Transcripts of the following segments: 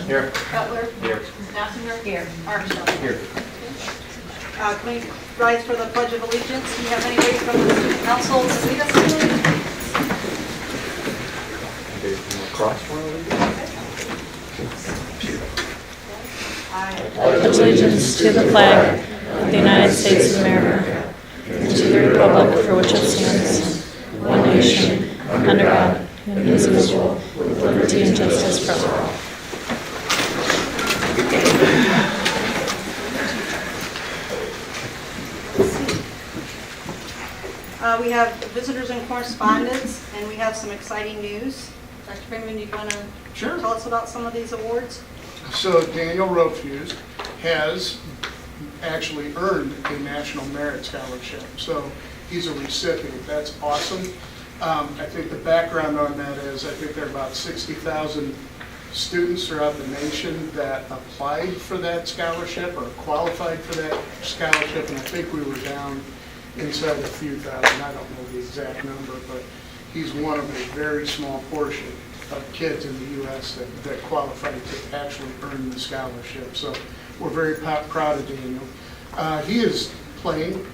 Here. Cutler. Here. Massinger. Here. Armstrong. Here. Can we rise for the Pledge of Allegiance? Do you have anybody from the student council to lead us, please? Cross I pledge allegiance to the flag of the United States of America and to the republic for which it stands, one nation, under God, indivisible, with liberty and justice for all. We have visitors and correspondence, and we have some exciting news. Dr. Freeman, do you want to tell us about some of these awards? So Daniel Rofuse has actually earned a National Merit Scholarship. So he's a recipient. That's awesome. I think the background on that is I think there are about 60,000 students throughout the nation that applied for that scholarship or qualified for that scholarship, and I think we were down inside a few thousand. I don't know the exact number, but he's one of a very small portion of kids in the U.S. that qualified to actually earn the scholarship. So we're very proud of Daniel. He is playing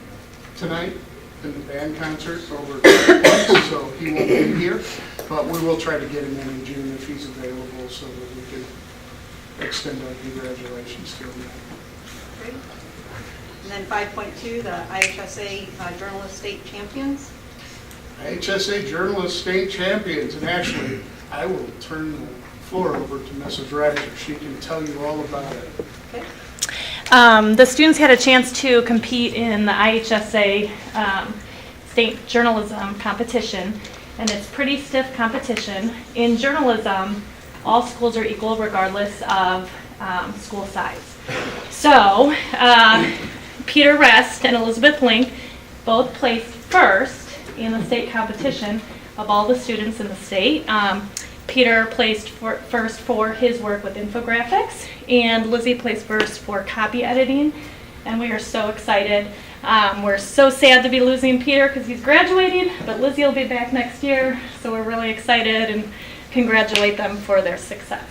tonight in the band concert over at Parks, so he won't be here, but we will try to get him in June if he's available so that we can extend our congratulations to him. Great. And then 5.2, the IHSA Journalist State Champions. IHSA Journalist State Champions, and actually, I will turn the floor over to Mrs. Reiser. She can tell you all about it. Okay. The students had a chance to compete in the IHSA state journalism competition, and it's pretty stiff competition. In journalism, all schools are equal regardless of school size. So Peter Rest and Elizabeth Link both placed first in the state competition of all the students in the state. Peter placed first for his work with infographics, and Lizzie placed first for copy editing, and we are so excited. We're so sad to be losing Peter because he's graduating, but Lizzie will be back next year, so we're really excited and congratulate them for their success.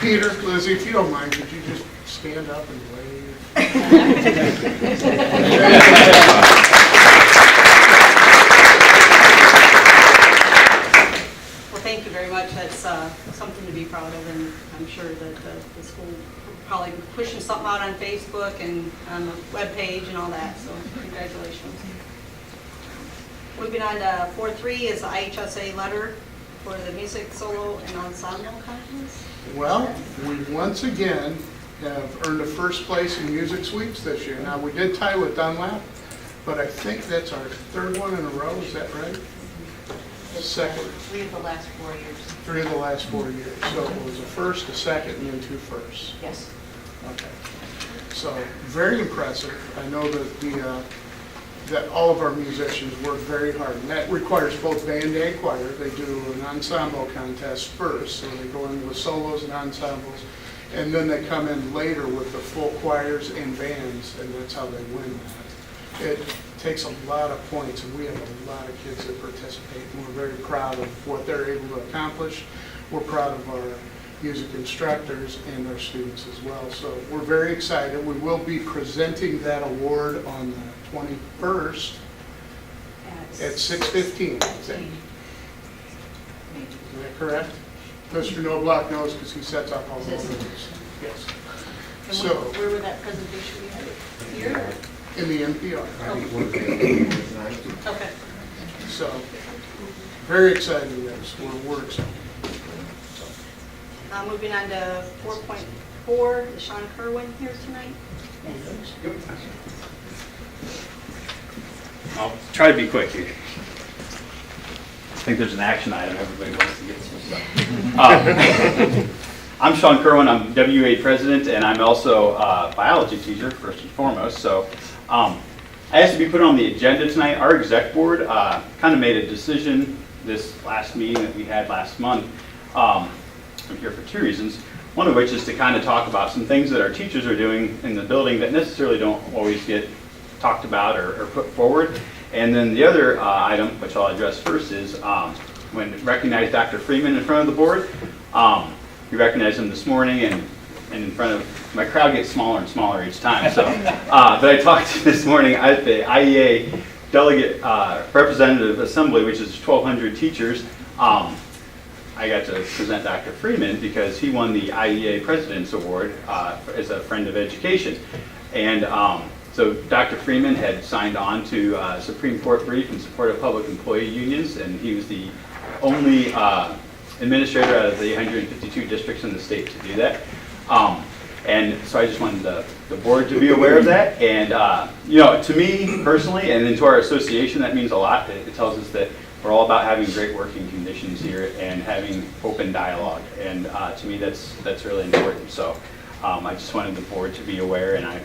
Peter, Lizzie, if you don't mind, could you just stand up and wave? Well, thank you very much. That's something to be proud of, and I'm sure that the school will probably be pushing something out on Facebook and on the webpage and all that, so congratulations. Moving on to 4.3 is the IHSA letter for the music solo and ensemble contest. Well, we once again have earned a first place in music sweeps this year. Now, we did tie with Dunlap, but I think that's our third one in a row. Is that right? Second. 3 of the last 4 years. 3 of the last 4 years. So it was a first, a second, and then 2 firsts. Yes. Okay. So very impressive. I know that that all of our musicians work very hard, and that requires both band and choir. They do an ensemble contest first, so they go in with solos and ensembles, and then they come in later with the full choirs and bands, and that's how they win that. It takes a lot of points, and we have a lot of kids that participate, and we're very proud of what they're able to accomplish. We're proud of our music instructors and our students as well. So we're very excited. We will be presenting that award on the 21st at 6:15. Is that correct? Mr. Knobloch knows because he sets up all those. Yes. And So where would that presentation be held? Here? in the NPR. Okay. So very excited. Yes, we're excited. Moving on to 4.4, is Sean Kerwin here tonight? I'll try to be quick here. I think there's an action item everybody wants to get some stuff. I'm Sean Kerwin. I'm WA president, and I'm also a biology teacher, first and foremost. So I asked to be put on the agenda tonight. Our exec board kind of made a decision this last meeting that we had last month. I'm here for 2 reasons. One of which is to kind of talk about some things that our teachers are doing in the building that necessarily don't always get talked about or put forward. And then the other item, which I'll address first, is when recognized Dr. Freeman in front of the board. We recognized him this morning, and in front of, my crowd gets smaller and smaller each time. So, but I talked this morning at the IEA Delegate Representative Assembly, which is 1,200 teachers. I got to present Dr. Freeman because he won the IEA President's Award as a friend of education. And so Dr. Freeman had signed on to a Supreme Court brief in support of public employee unions, and he was the only administrator out of the 152 districts in the state to do that. And so I just wanted the board to be aware of that. And you know, to me personally, and then to our association, that means a lot. It tells us that we're all about having great working conditions here and having open dialogue. And to me, that's really important. So I just wanted the board to be aware, and I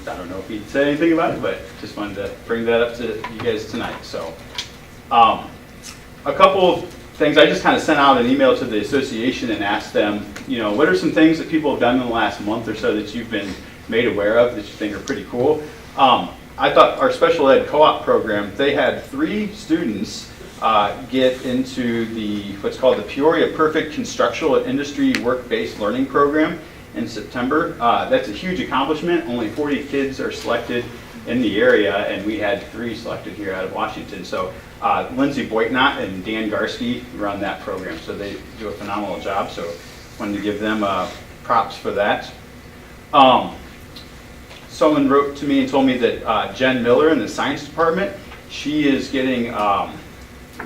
don't know if he'd say anything about it, but just wanted to bring that up to you guys tonight. So a couple of things. I just kind of sent out an email to the association and asked them, you know, what are some things that people have done in the last month or so that you've been made aware of that you think are pretty cool? I thought our special ed co-op program, they had 3 students get into the what's called the Peoria Perfect Constructional Industry Work-Based Learning Program in September. That's a huge accomplishment. Only 40 kids are selected in the area, and we had 3 selected here out of Washington. So Lindsay Boitnott and Dan Garski run that program, so they do a phenomenal job. So wanted to give them props for that. Someone wrote to me and told me that Jen Miller in the science department, she is getting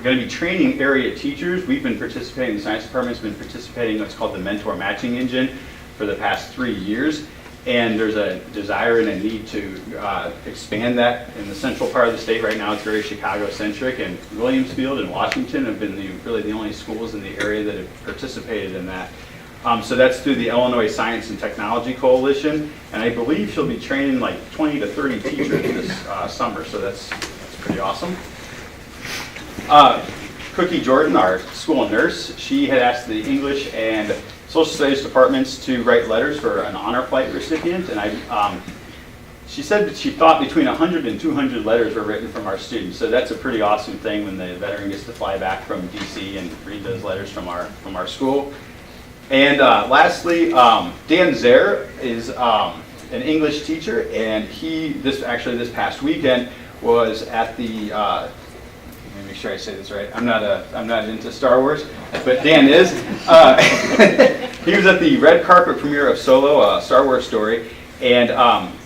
going to be training area teachers. We've been participating, the science department's been participating in what's called the Mentor Matching Engine for the past 3 years. And there's a desire and a need to expand that in the central part of the state. Right now it's very Chicago-centric, and Williamsfield and Washington have been really the only schools in the area that have participated in that. So that's through the Illinois Science and Technology Coalition, and I believe she'll be training like 20 to 30 teachers this summer, so that's pretty awesome. Cookie Jordan, our school nurse, she had asked the English and Social Studies departments to write letters for an honor flight recipient, and she said that she thought between 100 and 200 letters were written from our students. So that's a pretty awesome thing when the veteran gets to fly back from DC and read those letters from our school. And lastly, Dan Zare is an English teacher, and this past weekend was at the let me make sure I say this right. I'm not into Star Wars, but Dan is. He was at the red carpet premiere of Solo, a Star Wars story, and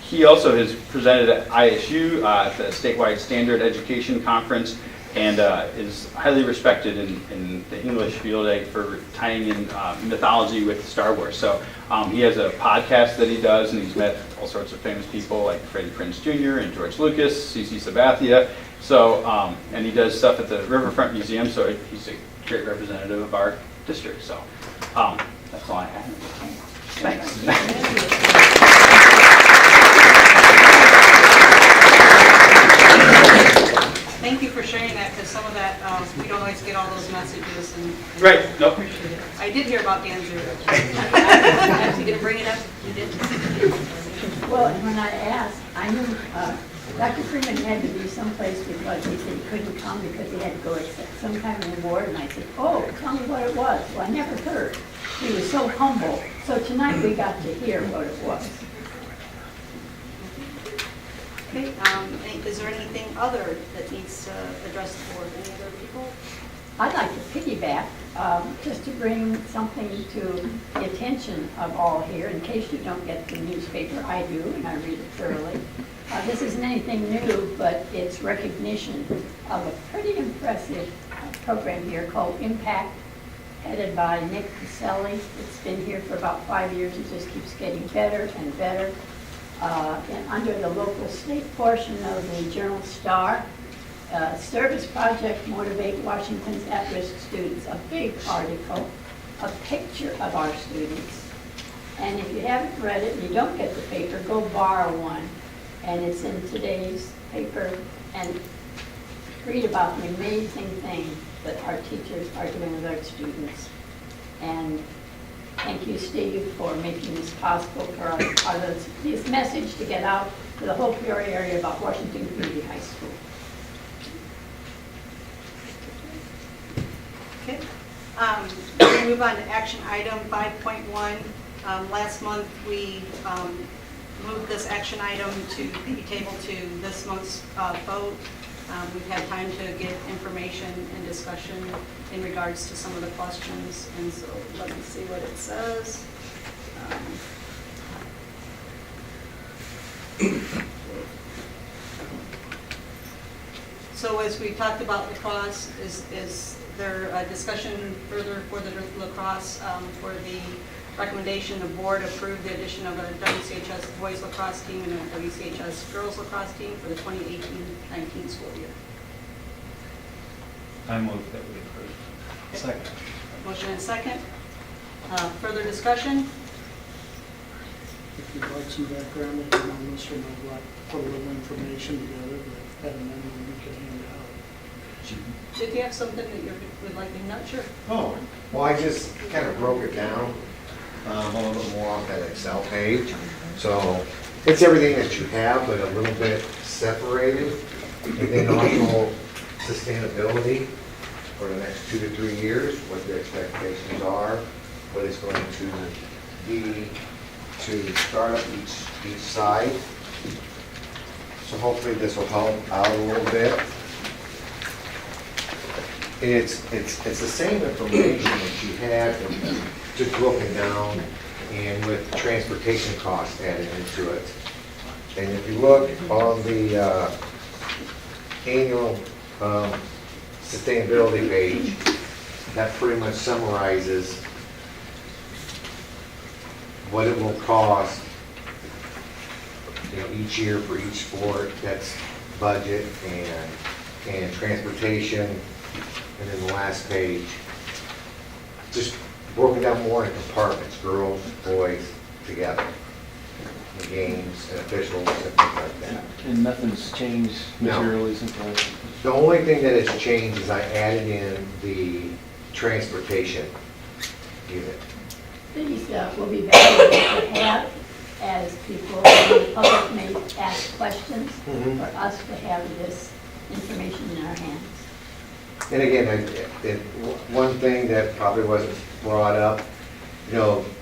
he also has presented at ISU at the statewide standard education conference, and is highly respected in the English field for tying in mythology with Star Wars. So he has a podcast that he does, and he's met all sorts of famous people like Freddie Prinze Jr. and George Lucas, CC Sabathia. So, and he does stuff at the Riverfront Museum, so he's a great representative of our district. So that's all I have. Thanks. Thank you for sharing that, because some of that, we don't always get all those messages. And Right. Nope. Appreciate it. I did hear about Dan Zero. Actually, going to bring it up? You did? Well, and when I asked, I knew Dr. Freeman had to be someplace because he said he couldn't come because he had to go accept some kind of award. And I said, oh, tell me what it was. Well, I never heard. He was so humble. So tonight we got to hear what it was. Okay, is there anything other that needs addressed the board? Any other people? I'd like to piggyback, just to bring something to the attention of all here, in case you don't get the newspaper. I do, and I read it thoroughly. This isn't anything new, but it's recognition of a pretty impressive program here called Impact, headed by Nick Caselli. It's been here for about 5 years. It just keeps getting better and better. And under the local state portion of the Journal Star, Service Project Motivate Washington's At-Risk Students, a big article, a picture of our students. And if you haven't read it and you don't get the paper, go borrow one. And it's in today's paper, and read about the amazing thing that our teachers are doing with our students. And thank you, Steve, for making this possible for this message to get out to the whole Peoria area about Washington Community High School. We move on to action item 5.1. Last month, we moved this action item to be tabled to this month's vote. We've had time to get information and discussion in regards to some of the questions, and so let me see what it says. So as we talked about lacrosse, is there a discussion further for the lacrosse for the recommendation the board approve the addition of a WCHS boys lacrosse team and a WCHS girls lacrosse team for the 2018-19 school year? I move that we approve. Second. Motion and second. Further discussion? If you'd like some background, if you want this from put a little information together, but having anything we can hand out. Did you have something that you would like to know? Sure. Oh, well, I just kind of broke it down a little bit more on that Excel page. So it's everything that you have, but a little bit separated. And then also sustainability for the next 2 to 3 years, what the expectations are, what it's going to be to start up each side. So hopefully this will help out a little bit. It's the same information that you had, just broken down and with transportation costs added into it. And if you look on the annual sustainability page, that pretty much summarizes what it will cost, each year for each sport. That's budget and transportation. And then the last page, just broken down more in compartments, girls, boys, together. The games and officials and things like that. And nothing's changed No. materially since last. The only thing that has changed is I added in the transportation unit. These will be valuable to have as people, the public may ask questions, Mhm. for us to have this information in our hands. And again, one thing that probably wasn't brought up,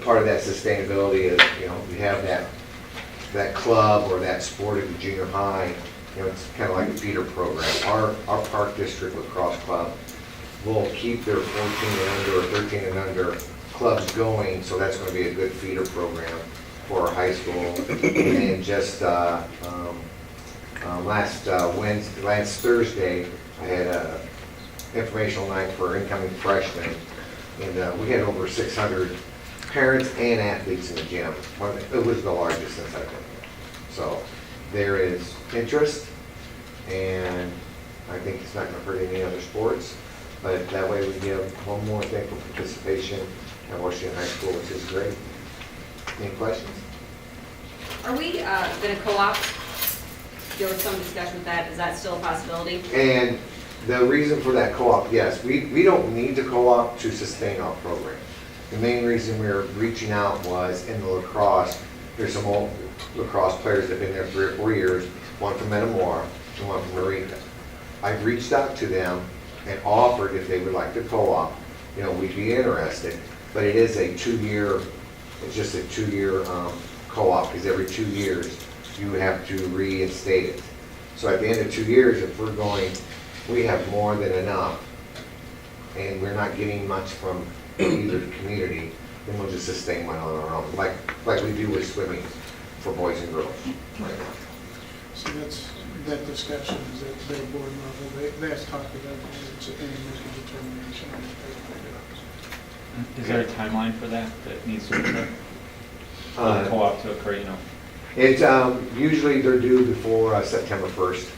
part of that sustainability is, you have that club or that sport at the junior high, it's kind of like a feeder program. Our park district lacrosse club will keep their 14 and under or 13 and under clubs going, so that's going to be a good feeder program for our high school. And just last Thursday, I had a informational night for incoming freshmen, and we had over 600 parents and athletes in the gym. It was the largest since I've been here. So there is interest, and I think it's not going to hurt any other sports, but that way we give one more thing for participation at Washington High School, which is great. Any questions? Are we going to co-op? There was some discussion with that. Is that still a possibility? And the reason for that co-op, yes, we don't need to co-op to sustain our program. The main reason we were reaching out was in the lacrosse, there's some old lacrosse players that have been there 3 or 4 years, one from Metamora and one from Eureka. I've reached out to them and offered if they would like to co-op, we'd be interested, but it is a 2-year, it's just a 2-year co-op, because every 2 years you have to reinstate it. So at the end of 2 years, if we're going, we have more than enough, and we're not getting much from either community, then we'll just sustain one on our own, like we do with swimming for boys and girls right now. So that discussion is at their board level. They have to talk to them and make a determination on what they Is there a timeline for that needs to occur? For the Uh, co-op to occur, It's usually they're due before September 1st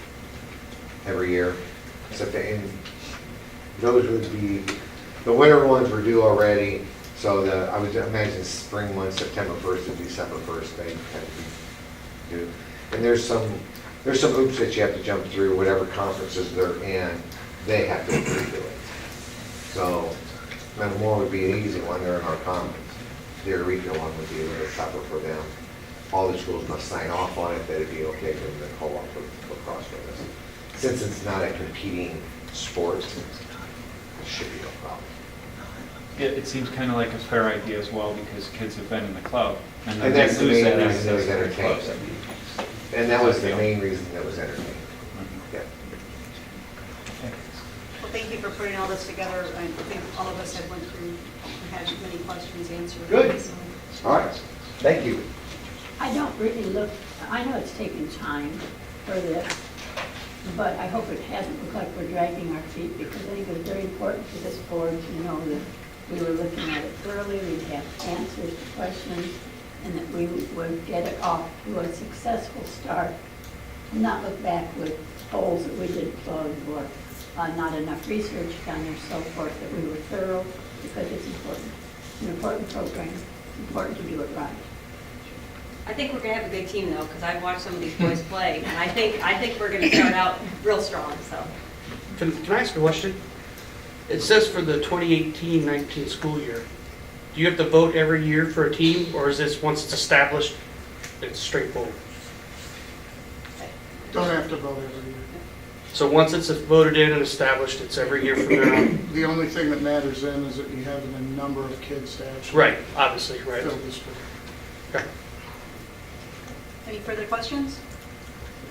every year. And those would be, the winter ones were due already, so I would imagine spring ones, September 1st to December 1st, they had to be due. And there's some hoops that you have to jump through, whatever conferences they're in, they have to agree to it. So Metamora would be an easy one, they're in our conference. The Eureka one would be a little tougher for them. All the schools must sign off on it, that it'd be okay for them to co-op lacrosse with us. Since it's not a competing sport, it should be no problem. It seems kind of like a fair idea as well, because kids have been in the club. then And they that's the lose main that reason it was access to the entertained. clubs. And that was the main reason that was entertained. Yeah. Well, thank you for putting all this together. I think all of us have went through, and had many questions answered. Good. So, All right, thank you. I don't really look, I know it's taken time for this, but I hope it hasn't looked like we're dragging our feet, because I think it's very important for this board to know that we were looking at it thoroughly, we'd have answers to questions, and that we would get it off to a successful start, and not look back with holes that we didn't plug, or not enough research done, or so forth, that we were thorough, because it's important. It's an important program. It's important to do it right. I think we're gonna have a good team though, because I've watched some of these boys play, and I think we're gonna start out real strong, so. Can I ask a question? It says for the 2018-19 school year, do you have to vote every year for a team, or is this once it's established, it's straightforward? Don't have to vote every year. So once it's voted in and established, it's every year from there on? The only thing that matters then is that you have a number of kids to actually Right, obviously, right. fill the school. Okay. Any further questions?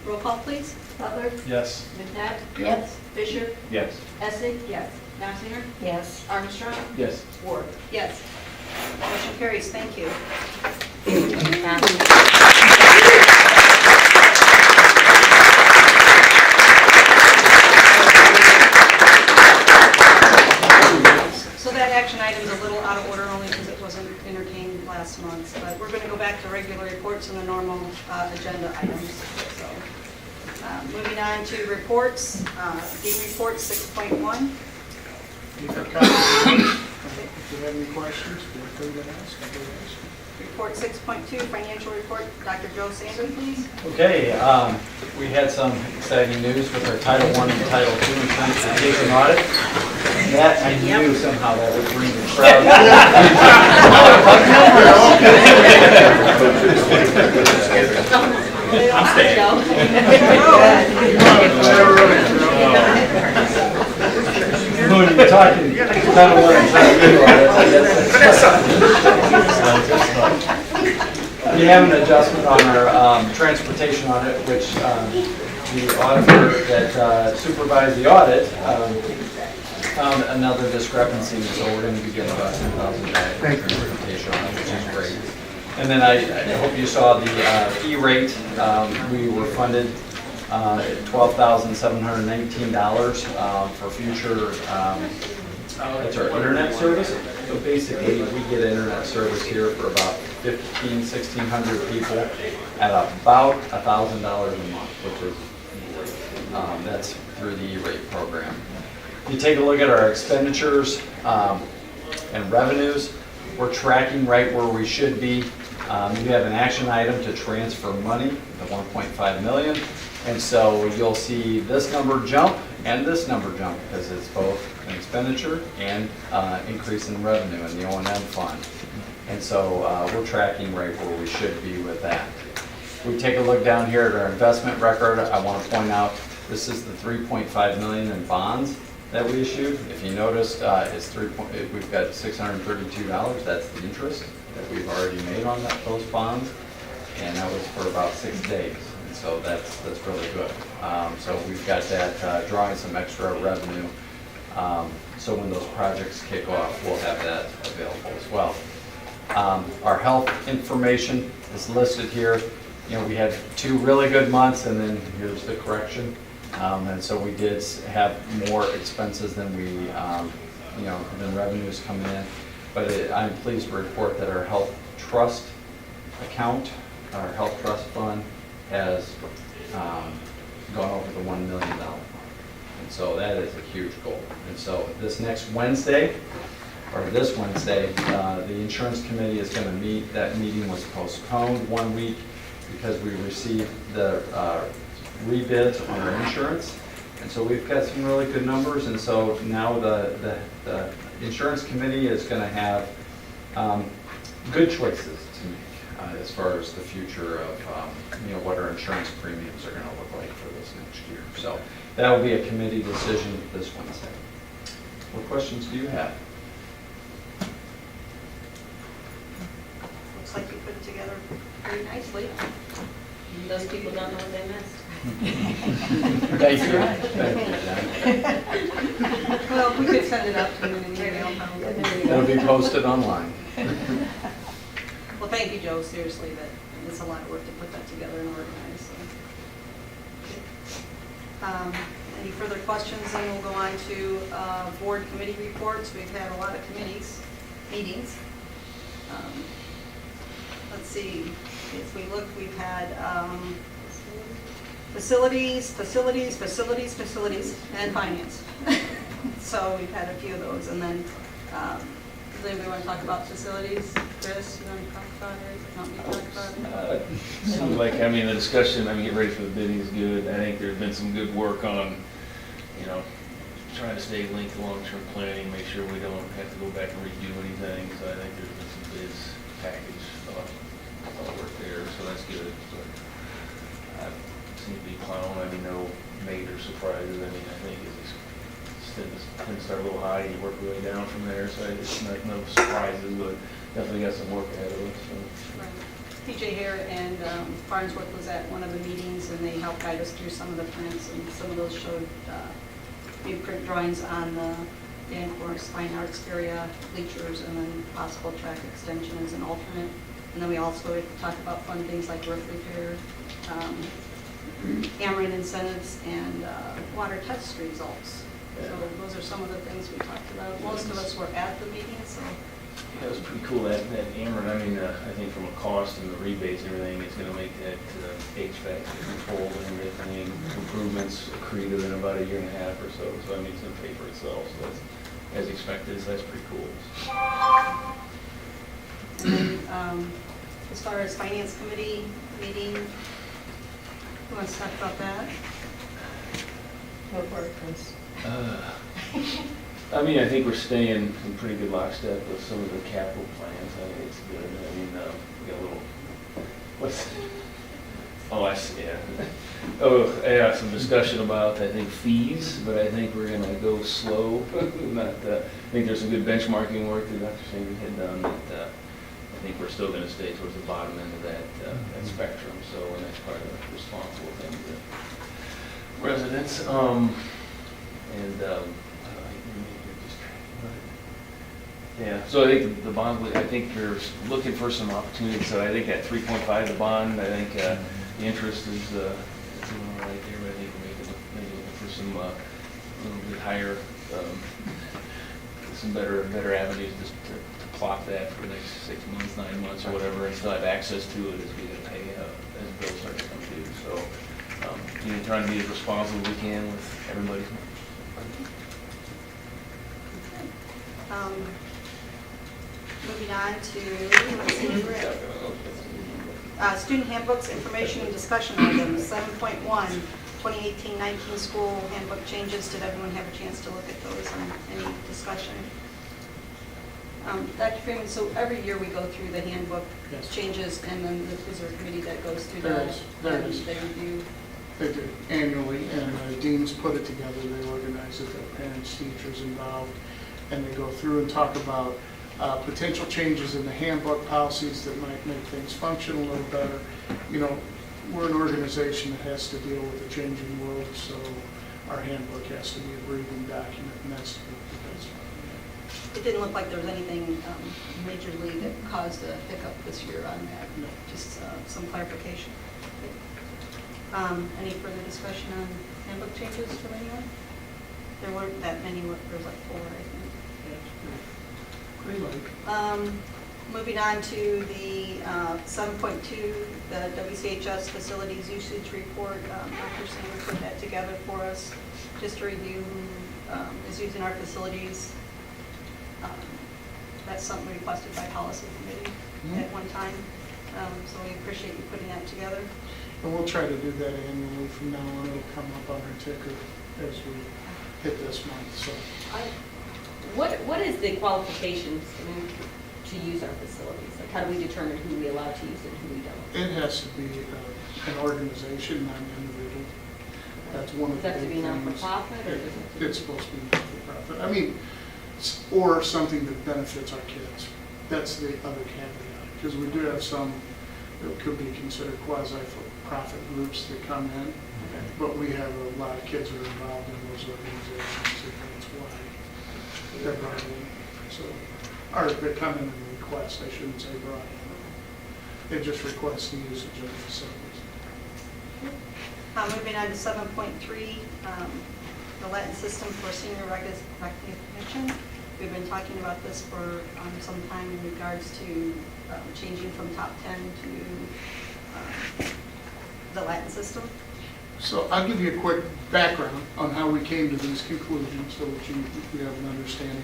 Roll call, please. Butler? Yes. McNabb? Yes? Fisher? Yes. Essing? Yes. Knopfinger? Yes. Armstrong? Yes. Ward? Yes. Motion carries. Thank you. So that action item is a little out of order only because it wasn't entertained last month, but we're going to go back to regular reports and the normal agenda items. So, moving on to reports, game report 6.1. You have copies. If you have any questions, feel free to ask. Otherwise, Report 6.2, financial report, Dr. Joe Sandry, please. Okay, we had some exciting news with our Title I and Title II transportation audit. That, I knew somehow that would bring the crowd. I'm staying. When you're talking Title I and Title II audits, I guess we have an adjustment on our transportation audit, which the auditor that supervised the audit found another discrepancy, so we're going to be getting about $10,000 back for transportation audit, which is great. And then I hope you saw the fee rate. We were funded $12,719 for future, it's our internet service. So basically, we get internet service here for about 1,600 people at about $1,000 a month, which is great. That's through the E-rate program. If you take a look at our expenditures and revenues, we're tracking right where we should be. We have an action item to transfer money, the $1.5 million. And so you'll see this number jump and this number jump because it's both an expenditure and increase in revenue in the O&M fund. And so we're tracking right where we should be with that. If we take a look down here at our investment record, I want to point out this is the $3.5 million in bonds that we issued. If you noticed, we've got $632. That's the interest that we've already made on those bonds, and that was for about 6 days. And so that's really good. So we've got that drawing some extra revenue. So when those projects kick off, we'll have that available as well. Our health information is listed here. You know, we had 2 really good months, and then here's the correction. And so we did have more expenses than than revenues coming in. But I'm pleased to report that our health trust account, our health trust fund, has gone over the $1 million mark. And so that is a huge goal. And so this Wednesday, the insurance committee is going to meet. That meeting was postponed 1 week because we received the rebids on our insurance. And so we've got some really good numbers. And so now the insurance committee is going to have good choices to make as far as the future of what our insurance premiums are going to look like for this next year. So that will be a committee decision this Wednesday. What questions do you have? very nicely. Those people don't know what they missed. Thank you. Well, we could send it out to them in an email. It'll be posted online. Well, thank you, Joe, seriously, it's a lot of work to put that together and organize, so. Any further questions, then we'll go on to board committee reports. We've had a lot of meetings. Let's see, if we look, we've had facilities, and finance. So we've had a few of those, and then, does anybody want to talk about facilities? Chris, you want to talk about it? Want me to talk about it? Seems like, I mean, the discussion, I mean, get ready for the bidding is good. I think there's been some good work on, you know, trying to stay linked to long-term planning, make sure we don't have to go back and redo anything. So I think there's been some bids package work there, so that's good. But I seem to be plowing, I mean, no major surprises. I mean, I think it's tends to start a little high, you work your way down from there, so it's not, no surprises, but definitely got some work ahead of us. So. Right. PJ Hare and Farnsworth was at one of the meetings, and they helped guide us through some of the prints, and some of those showed new print drawings on the Dan Forest Fine Arts area, bleachers, and then possible track extension as an alternate. And then we also talked about fun things like roof repair, Ameren incentives, and water test results. So those are some of the things we talked about. Most of us were at the meeting, so. Yeah, it was pretty cool, that Ameren, I mean, I think from a cost and the rebates and everything, it's gonna make that HVAC controlled and everything, improvements accretive in about a year and a half or so. So I mean, it's gonna pay for itself, so that's as expected, so that's pretty cool. And then, as far as finance committee meeting, who wants to talk about that? Go for it, Chris. I mean, I think we're staying in pretty good lockstep with some of the capital plans. I think it's good. I mean, we got a little, I see, yeah. Some discussion about, I think, fees, but I think we're gonna go slow. I think there's some good benchmarking work that Dr. Sandy had done that I think we're still gonna stay towards the bottom end of that spectrum. So, and that's part of the responsible thing to residents. Yeah, so I think the bond, I think you're looking for some opportunities. So I think at 3.5, the bond, I think the interest is right there. But I think we're maybe looking for some a little bit higher, some better avenues just to plot that for the next 6 months, 9 months, or whatever, and still have access to it as we pay as bills start to come due. So trying to be as responsible as we can with everybody's money. Moving on to, let's see, we're at student handbooks, information and discussion items, 7.1, 2018-19 school handbook changes. Did everyone have a chance to look at those and any discussion? Dr. Freeman, so every year we go through the handbook changes, and then is there a committee that goes through that? There is. They review. They do annually, and the deans put it together. They organize it, their parents, teachers involved, and they go through and talk about potential changes in the handbook policies that might make things function a little better. You know, we're an organization that has to deal with a changing world, so our handbook has to be a breathing document, and that's the best one. It didn't look like there was anything majorly that caused a hiccup this year on that. No. Just some clarification. Any further discussion on handbook changes from anyone? There weren't that many, there was like 4, I think. Pretty light. Moving on to the 7.2, the WCHS facilities usage report. Dr. Singer put that together for us, just to review who is using our facilities. That's something requested by policy committee at one time. So we appreciate you putting that together. And we'll try to do that annually from now on. It'll come up on our ticker as we hit this month. So, What is the qualifications to use our facilities? Like, how do we determine who we allow to use it and who we don't? it has to be an organization, not an individual. That's one of the Does it have to be big things. not-for-profit, or does it have to be- It's supposed to be not-for-profit. I mean, or something that benefits our kids. That's the other caveat, because we do have some that could be considered quasi-profit groups that come in. But we have a lot of kids who are involved in those organizations, and that's why they're brought in. So, or they come in and request, I shouldn't say brought in. They just request the usage of the facilities. Moving on to 7.3, the Latin system for senior recognition. We've been talking about this for some time in regards to changing from top 10 to the Latin system. So I'll give you a quick background on how we came to these conclusions so that you have an understanding.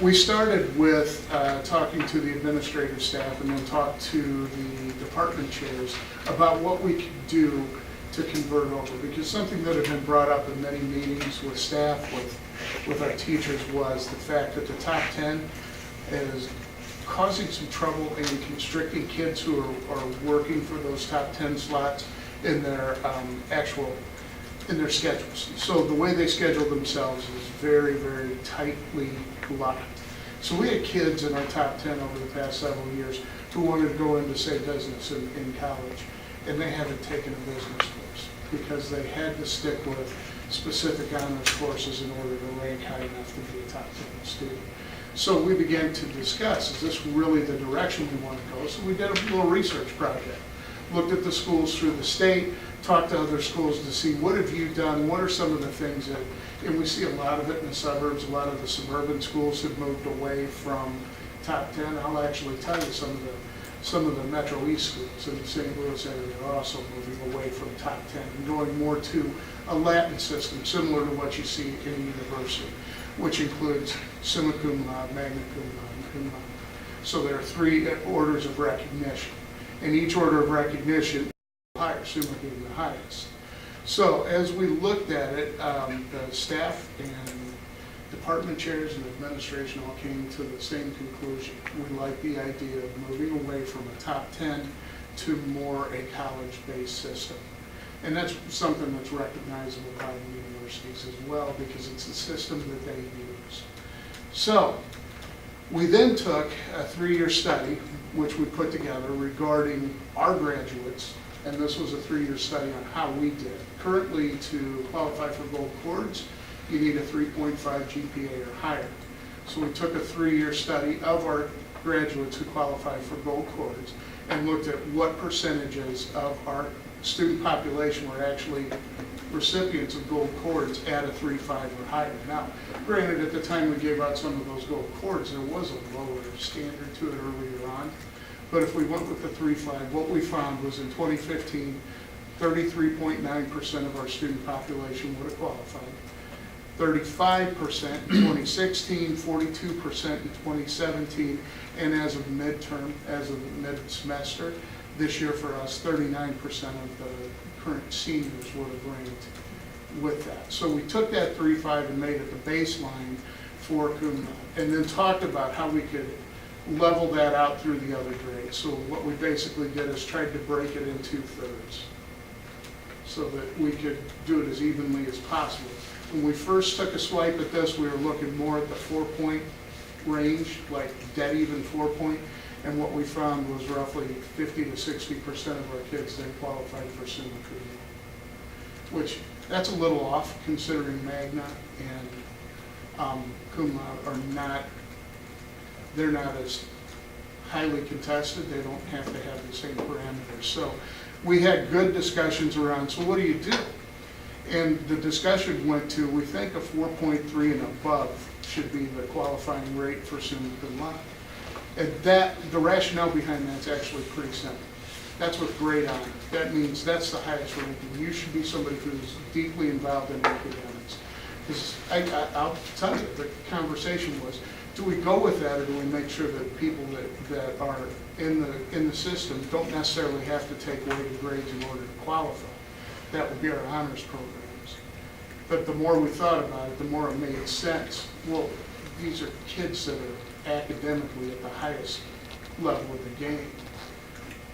We started with talking to the administrative staff and then talked to the department chairs about what we could do to convert over, because something that had been brought up in many meetings with staff, with our teachers, was the fact that the top 10 is causing some trouble in constricting kids who are working for those top 10 slots in their in their schedules. So the way they schedule themselves is very, very tightly locked. So we had kids in our top 10 over the past several years who wanted to go into, say, business in college, and they haven't taken a business course because they had to stick with specific honors courses in order to rank high enough to be a top 10 student. So we began to discuss, is this really the direction we want to go? So we did a little research project. Looked at the schools through the state, talked to other schools to see what have you done, what are some of the things that, and we see a lot of it in the suburbs, a lot of the suburban schools have moved away from top 10. I'll actually tell you some of the Metro East schools in the St. Louis area are also moving away from top 10 and going more to a Latin system similar to what you see in a university, which includes summa cum laude, magna cum laude, and cum laude. So there are 3 orders of recognition. And each order of recognition, higher, summa being the highest. So as we looked at it, the staff and department chairs and administration all came to the same conclusion. We like the idea of moving away from a top 10 to more a college-based system. And that's something that's recognizable by the universities as well, because it's the system that they use. So we then took a 3-year study, which we put together regarding our graduates, and this was a 3-year study on how we did. Currently, to qualify for gold cords, you need a 3.5 GPA or higher. So we took a 3-year study of our graduates who qualified for gold cords and looked at what percentages of our student population were actually recipients of gold cords at a 3.5 or higher. Now, granted, at the time we gave out some of those gold cords, there was a lower standard to it earlier on. But if we went with the 3.5, what we found was in 2015, 33.9% of our student population would have qualified. 35% in 2016, 42% in 2017, and as of midterm, as of mid-semester, this year for us, 39% of the current seniors would have ranked with that. So we took that 3.5 and made it the baseline for cum laude, and then talked about how we could level that out through the other grades. So what we basically did is tried to break it in 2/3 so that we could do it as evenly as possible. When we first took a swipe at this, we were looking more at the 4-point range, like dead even 4-point, and what we found was roughly 50 to 60% of our kids then qualified for summa cum laude, which that's a little off considering magna and cum laude are not, they're not as highly contested. They don't have to have the same parameters. So we had good discussions around, so what do you do? And the discussion went to, we think a 4.3 and above should be the qualifying rate for summa cum laude. And that, the rationale behind that's actually pretty simple. That's with grade honor. That means that's the highest ranking. You should be somebody who's deeply involved in academics. Because I'll tell you, the conversation was, do we go with that, or do we make sure that people that are in the system don't necessarily have to take weighted grades in order to qualify? That would be our honors programs. But the more we thought about it, the more it made sense. Well, these are kids that are academically at the highest level of the game.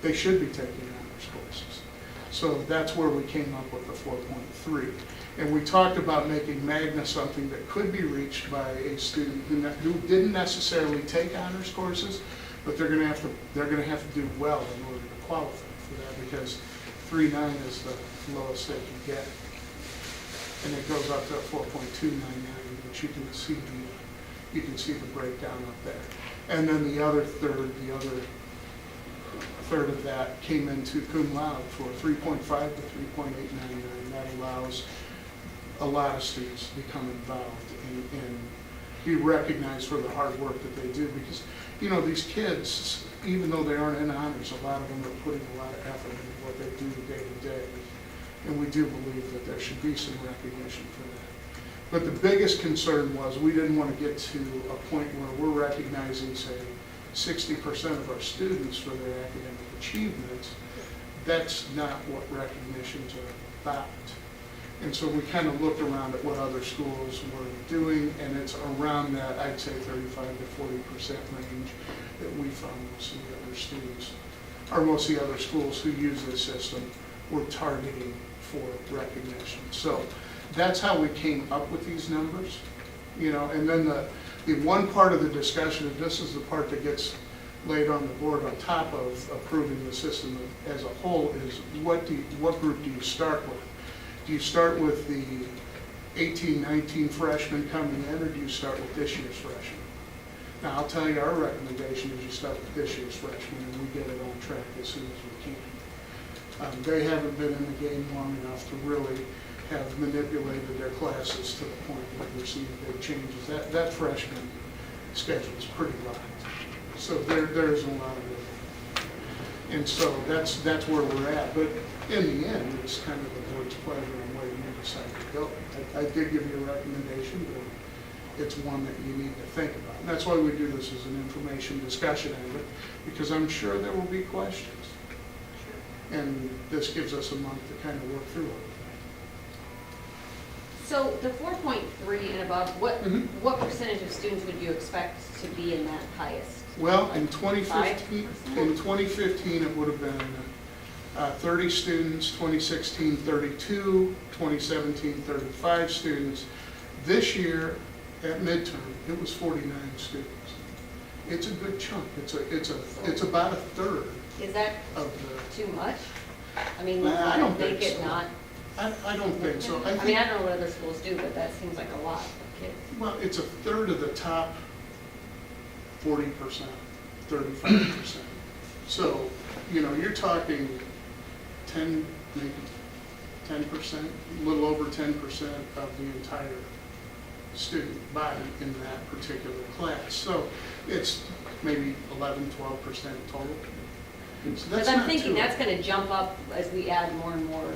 They should be taking honors courses. So that's where we came up with the 4.3. And we talked about making magna something that could be reached by a student who didn't necessarily take honors courses, but they're going to have to do well in order to qualify for that because 3.9 is the lowest they can get. And it goes up to 4.299, which you can see the breakdown up there. And then the other third of that came into cum laude for 3.5 to 3.899. That allows a lot of students to become involved and be recognized for the hard work that they do. Because, you know, these kids, even though they aren't in honors, a lot of them are putting a lot of effort into what they do day to day. And we do believe that there should be some recognition for that. But the biggest concern was we didn't want to get to a point where we're recognizing, say, 60% of our students for their academic achievements. That's not what recognition's are about. And so we kind of looked around at what other schools were doing, and it's around that, I'd say 35 to 40% range that we found most of the other students, or most of the other schools who use this system were targeting for recognition. So that's how we came up with these numbers, you know, and then the one part of the discussion, and this is the part that gets laid on the board on top of approving the system as a whole, is what group do you start with? Do you start with the 18, 19 freshmen coming in, or do you start with this year's freshmen? Now, I'll tell you, our recommendation is you start with this year's freshmen, and we get it on track as soon as we can. They haven't been in the game long enough to really have manipulated their classes to the point that we're seeing big changes. That freshman schedule is pretty locked. So there isn't a lot of it. And so that's where we're at. But in the end, it's kind of the board's pleasure on where you decide to go. I did give you a recommendation, but it's one that you need to think about. And that's why we do this as an information discussion item, because I'm sure there will be questions. And this gives us a month to kind of work through it. So the 4.3 and above, what percentage of students would you expect to be in that highest? Well, in 2015, it would have been 30 students, 2016, 32, 2017, 35 students. This year, at midterm, it was 49 students. It's a good chunk. It's about a third Is that of the. too much? I mean, I don't make think it so. not. I don't think so. I mean, I don't know what other schools do, but that seems like a lot of kids. Well, it's a third of the top 40%, 35%. So, you know, you're talking 10, maybe 10%, a little over 10% of the entire student body in that particular class. So it's maybe 11, 12% total. So Because I'm thinking that's going to jump up as we add more and more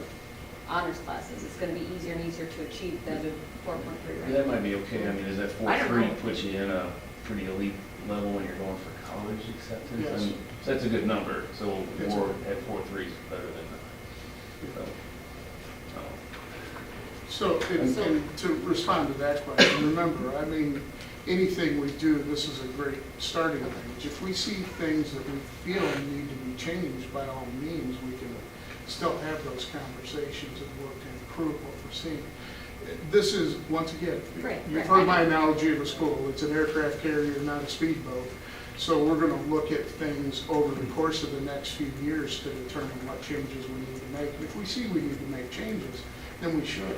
honors classes. It's going to be easier and easier to achieve than 4.3 right That now. might be okay. I mean, is that I don't know. 4.3 puts you in a pretty elite level when you're going for college acceptance? Yes. I mean, so that's a good number. So Yes. more at 4.3 is better than that. So, and to respond to that question, remember, I mean, anything we do, this is a great starting page. If we see things that we feel need to be changed, by all means, we can still have those conversations and work to improve what we're seeing. This is, once again, Right, you've right. heard my analogy of a school. It's an aircraft carrier, not a speedboat. So we're going to look at things over the course of the next few years to determine what changes we need to make. And if we see we need to make changes, then we should.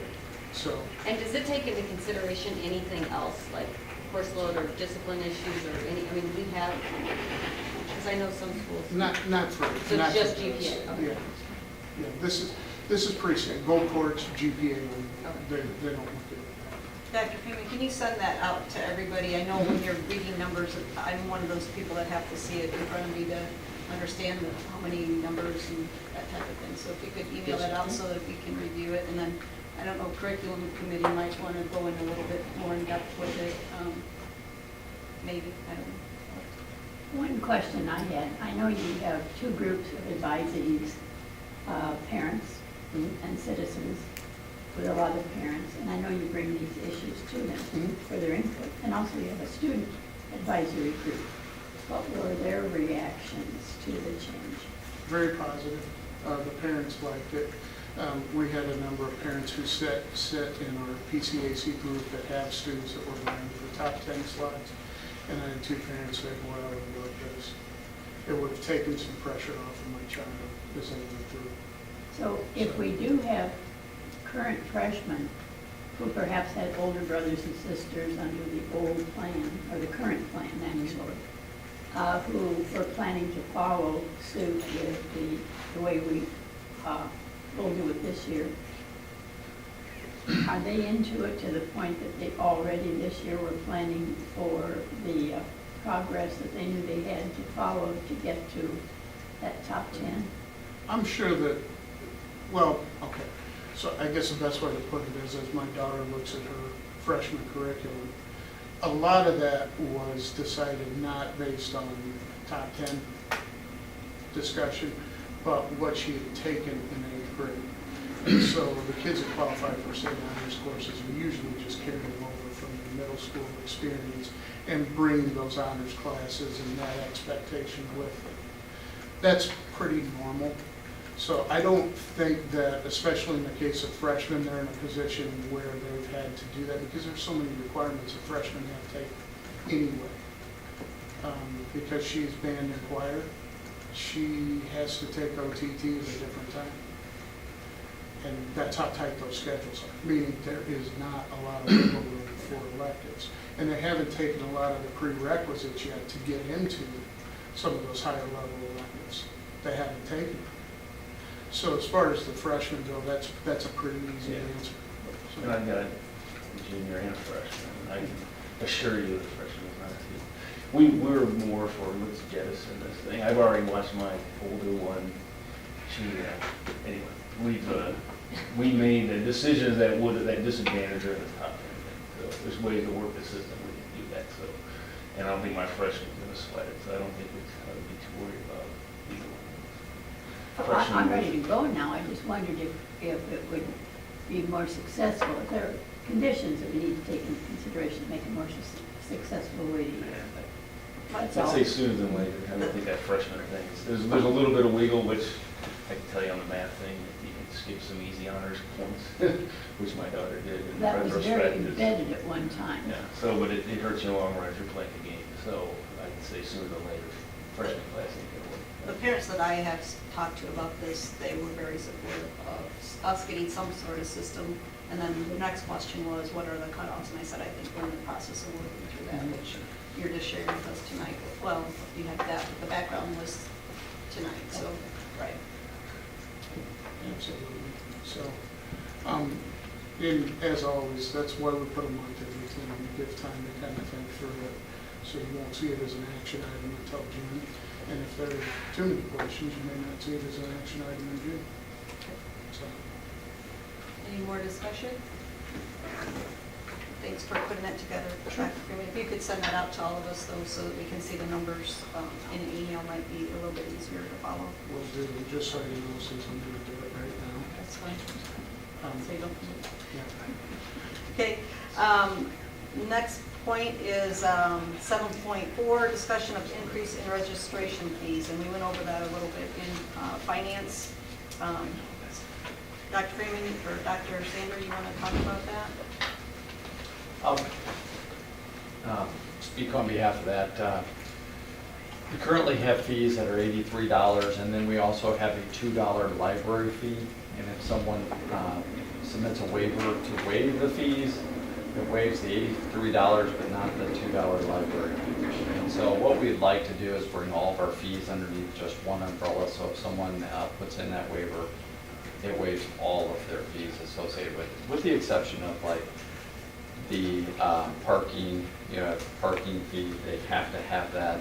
So, And does it take into consideration anything else, like course load or discipline issues or any, I mean, we have, because I know some schools. not for. So not just for this. GPA, okay. Yeah, this is pretty simple. Gold courts, GPA, they don't look at it. Dr. Freeman, can you send that out to everybody? I know when you're reading numbers, I'm one of those people that have to see it in front of me to understand how many numbers and that type of thing. So if you could email that out so that we can review it, and then, I don't know, curriculum committee might want to go in a little bit more in depth with it, maybe, I don't know. One question I had, I know you have two groups of advisees, parents and citizens, with a lot of parents, and I know you bring these issues to them for their input. And also you have a student advisory group. What were their reactions to the change? Very positive. The parents liked it. We had a number of parents who sit in our PCAC group that have students that were vying for top 10 slots. And I had two parents say, boy, I would love this. it would have taken some pressure off of my child as they went through. So if we do have current freshmen who perhaps had older brothers and sisters under the old plan, or the current plan actually, who were planning to follow suit with the way we will do it this year, are they into it to the point that they already this year were planning for the progress that they knew they had to follow to get to that top 10? I'm sure that, well, okay, so I guess the best way to put it is, as my daughter looks at her freshman curriculum, a lot of that was decided not based on top 10 discussion, but what she had taken in 8th grade. And so the kids that qualify for state honors courses are usually just carrying over from the middle school experience and bring those honors classes and that expectation with them. That's pretty normal. So I don't think that, especially in the case of freshmen, they're in a position where they've had to do that because there's so many requirements that freshmen have to take anyway. Because she's band and choir, she has to take OTT at a different time. And that's how tight those schedules are, meaning there is not a lot of wiggle room for electives. And they haven't taken a lot of the prerequisites yet to get into some of those higher level electives. They haven't taken them. So as far as the freshmen go, that's a pretty easy answer. And I've got a junior and a freshman, and I can assure you the freshman is not too. We're more for let's jettison this thing. I've already watched my older one. Anyway, we made the decisions that disadvantage her in the top 10. So there's ways to work the system we can do that. So, and I don't think my freshman's going to sweat it. So I don't think we ought to be too worried about either one. I'm ready to go now. I just wondered if it would be more successful, if there are conditions that we need to take into consideration to make it more successful way to year. That's I'd all. say sooner than later. I don't think that freshman thing, there's a little bit of wiggle, which I can tell you on the math thing, that you can skip some easy honors points, which my daughter did. In That was very retrospect, embedded at one time. Yeah, so, but it hurts you in the long run if you're playing the game. So I'd say sooner than later, freshman class ain't gonna work. The parents that I have talked to about this, they were very supportive of us getting some sort of system. And then the next question was, what are the cutoffs? And I said, I think we're in the process of working through that, which you're just sharing with us tonight. Well, you have that, the background was tonight, so, right. Absolutely. So, and as always, that's why we put a month in between and give time to kind of think through it. So you won't see it as an action item until June. And if there are too many questions, you may not see it as an action item in June. So, Any more discussion? Thanks for putting that together. If you could send that out to all of us though, so that we can see the numbers in an email, might be a little bit easier to follow. we'll do, just so you know, since I'm going to do it right now. That's fine. So you don't. Yeah. Okay, next point is 7.4, discussion of increase in registration fees, and we went over that a little bit in finance. Dr. Freeman or Dr. Sander, you want to talk about that? I'll speak on behalf of that. We currently have fees that are $83, and then we also have a $2 library fee. And if someone submits a waiver to waive the fees, it waives the $83, but not the $2 library fee. And so what we'd like to do is bring all of our fees underneath just one umbrella. So if someone puts in that waiver, it waives all of their fees associated with the exception of like the parking, parking fee, they have to have that,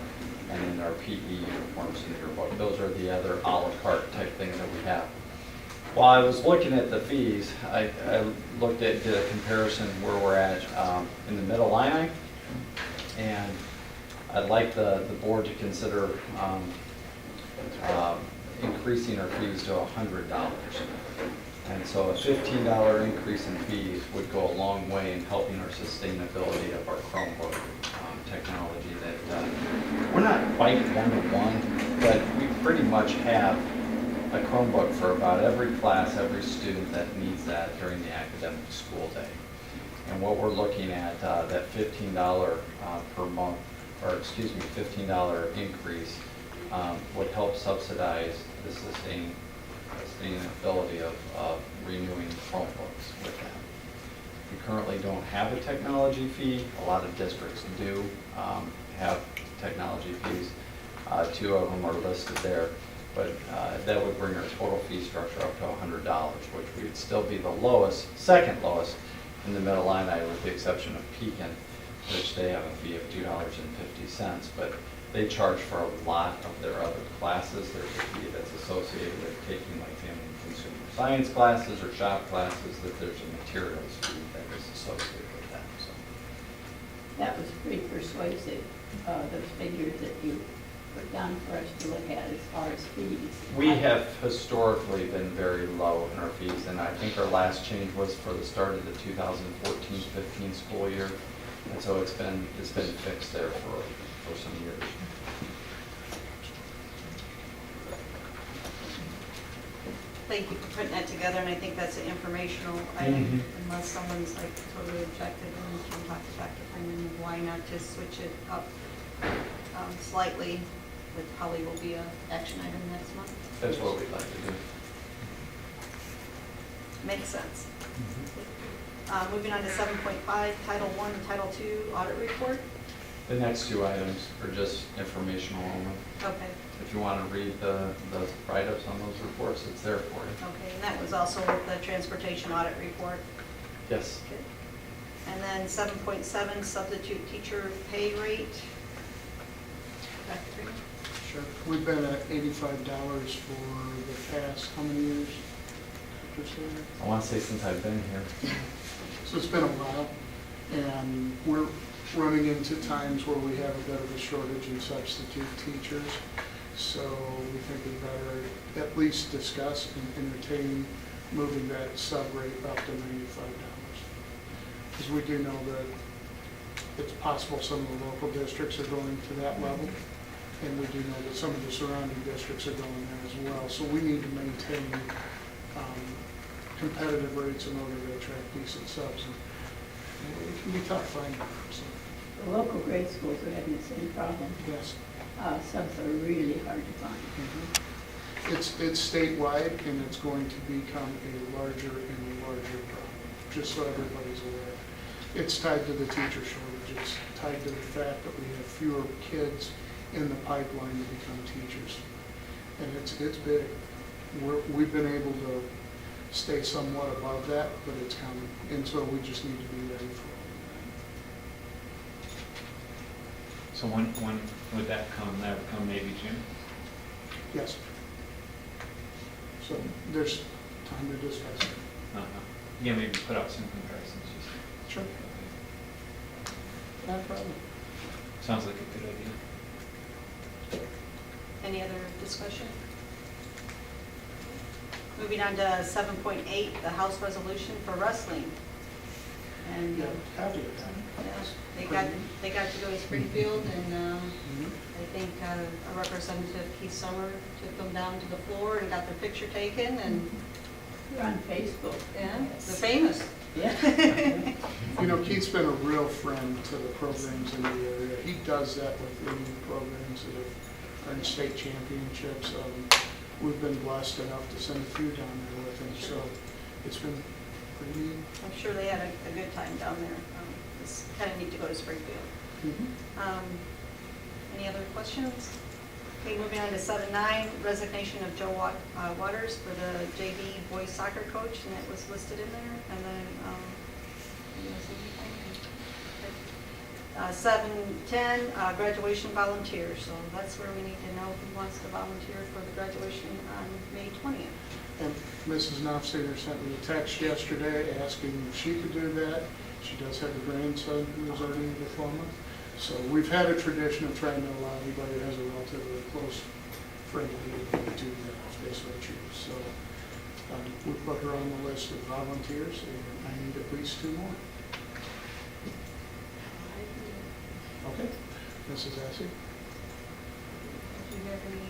and then our PE uniforms in yearbook. Those are the other a la carte type things that we have. While I was looking at the fees, I did a comparison where we're at in the middle line item, and I'd like the board to consider increasing our fees to $100. And so a $15 increase in fees would go a long way in helping our sustainability of our Chromebook technology. That we're not quite one-to-one, but we pretty much have a Chromebook for about every class, every student that needs that during the academic school day. And what we're looking at, that $15 per month, or excuse me, $15 increase would help subsidize the sustainability of renewing Chromebooks with them. We currently don't have a technology fee. A lot of districts do have technology fees. 2 of them are listed there, but that would bring our total fee structure up to $100, which would still be the lowest, second lowest in the middle line item, with the exception of Pekin, which they have a fee of $2.50, but they charge for a lot of their other classes. There's a fee that's associated with taking like family and consumer science classes or shop classes, that there's a materials fee that is associated with that, so. That was pretty persuasive, those figures that you put down for us to look at as far as fees. We have historically been very low in our fees, and I think our last change was for the start of the 2014-15 school year. And so it's been fixed there for some years. Thank you for putting that together, and I think that's an informational item, unless someone's like totally objective, and we can talk to Dr. Freeman, why not just switch it up slightly, which probably will be an action item next month. That's what we'd like to do. Makes sense. Moving on to 7.5, Title I and Title II audit report. The next 2 items are just informational only. Okay, If you want to read the write-ups on those reports, it's there for you. okay, and that was also the transportation audit report. Yes. Good. And then 7.7, substitute teacher pay rate. Dr. Freeman? Sure. We've been at $85 for the past, how many years? Dr. Slater? I want to say since I've been here. So it's been a while, and we're running into times where we have a bit of a shortage in substitute teachers. So we think we better at least discuss and entertain moving that sub rate up to $95. Because we do know that it's possible some of the local districts are going to that level, and we do know that some of the surrounding districts are going there as well. So we need to maintain competitive rates in order to attract decent subs. And it can be tough finding them. So, The local grade schools are having the same problem. yes. Subs are really hard to find. It's statewide, and it's going to become a larger and larger problem, just so everybody's aware. It's tied to the teacher shortage. It's tied to the fact that we have fewer kids in the pipeline to become teachers. And it's big. We've been able to stay somewhat above that, but it's coming. And so we just need to be ready for all So when would that come? That would come maybe June? of that. Yes. So there's time to discuss it. Yeah, maybe put out some comparisons. Sure. No problem. Sounds like a good idea. Any other discussion? Moving on to 7.8, the House resolution for wrestling. And Yeah, happy with that. yeah, they got to go to Springfield, and I think a Representative Keith Summer took them down to the floor and got their picture taken, and You're on Facebook. yeah, they're famous. Yeah. You know, Keith's been a real friend to the programs in the area. He does that with any programs that have earned state championships. We've been blessed enough to send a few down there with him, so it's been pretty neat. I'm sure they had a good time down there. It's kind of neat to go to Springfield. Any other questions? Okay, moving on to 7.9, resignation of Joe Waters for the JV boys soccer coach, and it was listed in there. And then, 7.10, graduation volunteers. So that's where we need to know who wants to volunteer for the graduation on May 20th. And Mrs. Knopfsteiner sent me a text yesterday asking if she could do that. She does have a grandson who is earning a diploma. So we've had a tradition of trying to allow anybody who has a relatively close friend to do that if they so choose. So we put her on the list of volunteers, and I need at least 2 more. Okay. Mrs. Assey? Do you have any,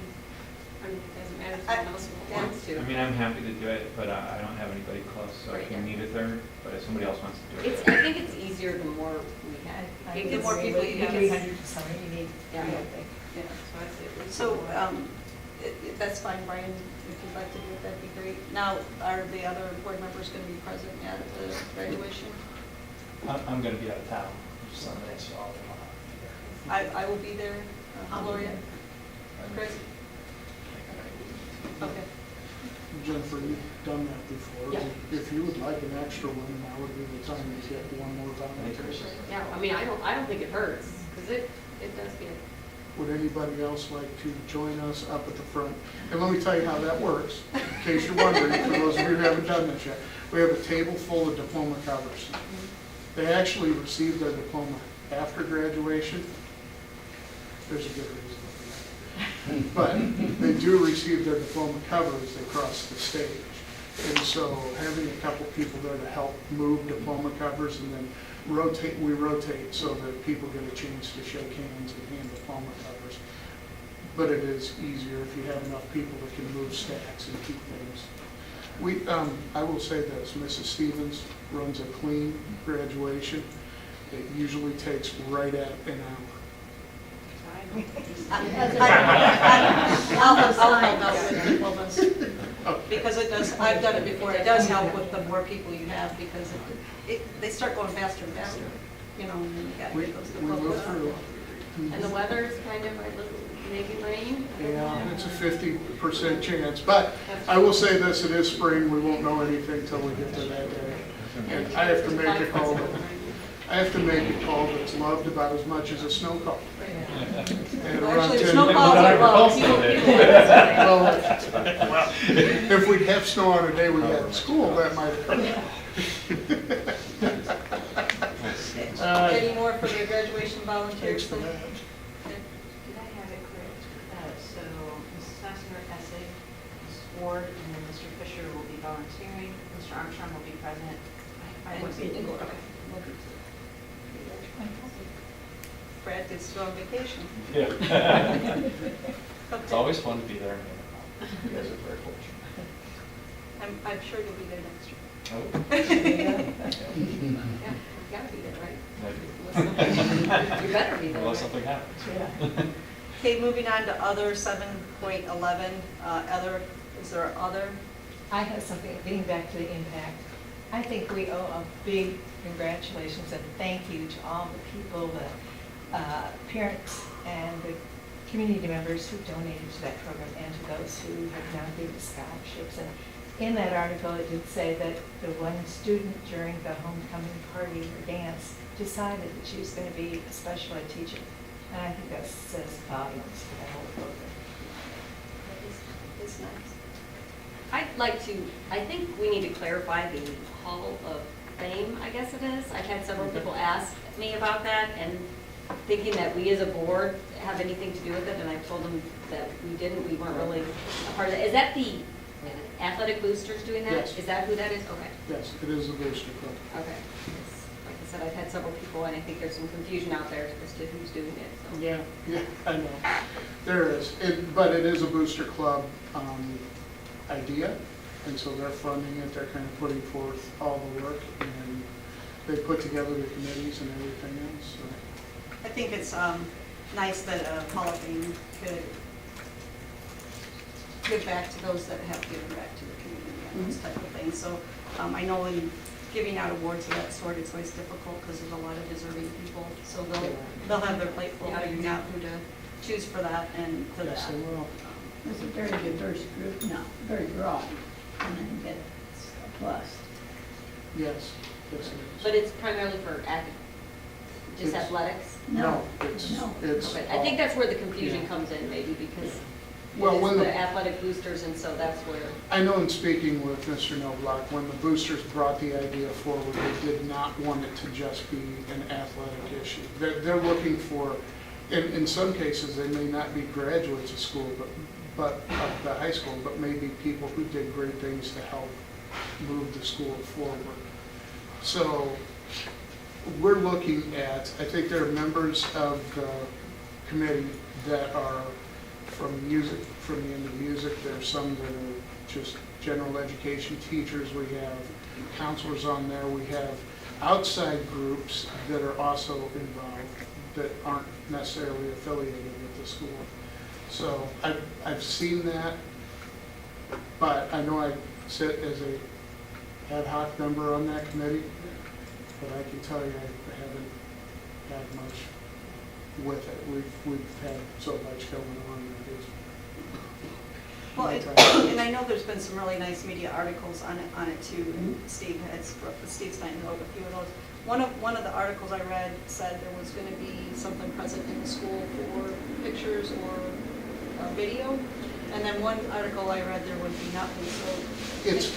I mean, it doesn't matter if someone else wants to. I mean, I'm happy to do it, but I don't have anybody close, so if we need a third, but if somebody else wants to do it. I think it's easier the more we have. The more people you have. Yeah. Yeah. So I'd say at least So, one. that's fine, Brian, if you'd like to do it, that'd be great. Now, are the other board members going to be present at the graduation? I'm gonna be out of town Sunday, so I'll be there. I will be there, Gloria, Chris? Okay. Jennifer, you've done that before. Yeah. If you would like an extra one, now would be the time to get one more volunteer. Yeah, I mean, I don't think it hurts, because it does get, Would anybody else like to join us up at the front? And let me tell you how that works, in case you're wondering, for those of you who haven't done this yet. We have a table full of diploma covers. They actually receive their diploma after graduation. There's a good reason for that. But they do receive their diploma cover as they cross the stage. And so having a couple people there to help move diploma covers and then we rotate so that people get a chance to shake hands and hand diploma covers. But it is easier if you have enough people that can move stacks and keep things. I will say this, Mrs. Stevens runs a clean graduation. It usually takes right at an hour. I'll help out with diplomas. Because it does, I've done it before, it does help with the more people you have, because they start going faster and faster, you know, and then you gotta We get those move diplomas. through. and the weather's kind of, maybe rain. Yeah, it's a 50% chance, but I will say this, it is spring, we won't know anything till we get to that day. And I have to make a call, that's loved about as much as a snow call. And Well, around actually, the 10 snow calls are low. Well, if we have snow on a day we had school, that might occur. Any more for the graduation volunteers? Thanks for that. Did I have it correct? So Mrs. Sassner, essay, Ms. Ward, and then Mr. Fisher will be volunteering. Mr. Armstrong will be present. I And wasn't. okay. Brad gets to go on vacation. Yeah. Okay. It's always fun to be there. You guys are very fortunate. I'm sure you'll be there next year. Oh. Yeah, you gotta be there, right? Maybe. You better be there. Unless something happens. Okay, moving on to other 7.11, is there other? I have something, getting back to the impact. I think we owe a big congratulations and thank you to all the people, the parents and the community members who donated to that program and to those who have now given scholarships. And in that article, it did say that the one student during the homecoming party or dance decided that she was going to be a special ed teacher. And I think that says volumes for that whole program. It's nice. I'd like to, I think we need to clarify the Hall of Fame, I guess it is. I've had several people ask me about that and thinking that we as a board have anything to do with it, and I told them that we didn't, we weren't really a part of that. Is that the athletic boosters doing that? Yes. Is that who that is? Okay. Yes, it is a booster club. Okay. It's- Like I said, I've had several people, and I think there's some confusion out there as to who's doing it, so. Yeah, I know. There is, but it is a booster club idea, and so they're funding it, they're kind of putting forth all the work, and they put together the committees and everything else, so. I think it's nice that Hall of Fame could give back to those that have given back to the community and those type of things. So I know in giving out awards of that sort, it's always difficult because there's a lot of deserving people. So they'll have their plate full, figuring out who to choose for that and for Yes, that. they will. It's a very diverse group now, very broad, and I think that's a plus. Yes, yes it is. But it's primarily for just It's- athletics? No, it's. Okay, I think that's where the confusion comes in, maybe, because Well, when it's the- the athletic boosters, and so that's where. I know in speaking with Mr. Noblock, when the boosters brought the idea forward, they did not want it to just be an athletic issue. They're looking for, in some cases, they may not be graduates of school, but of the high school, but maybe people who did great things to help move the school forward. So we're looking at, I think there are members of the committee that are from music, from the end of music. There's some that are just general education teachers. We have counselors on there. We have outside groups that are also involved that aren't necessarily affiliated with the school. So I've seen that, but I know I sit as a ad hoc member on that committee, but I can tell you I haven't had much with it. We've had so much going on that it's. Well, and I know there's been some really nice media articles on it too, and Steve Stein wrote a few of those. One of the articles I read said there was going to be something present in the school for pictures or video, and then one article I read there would be nothing. So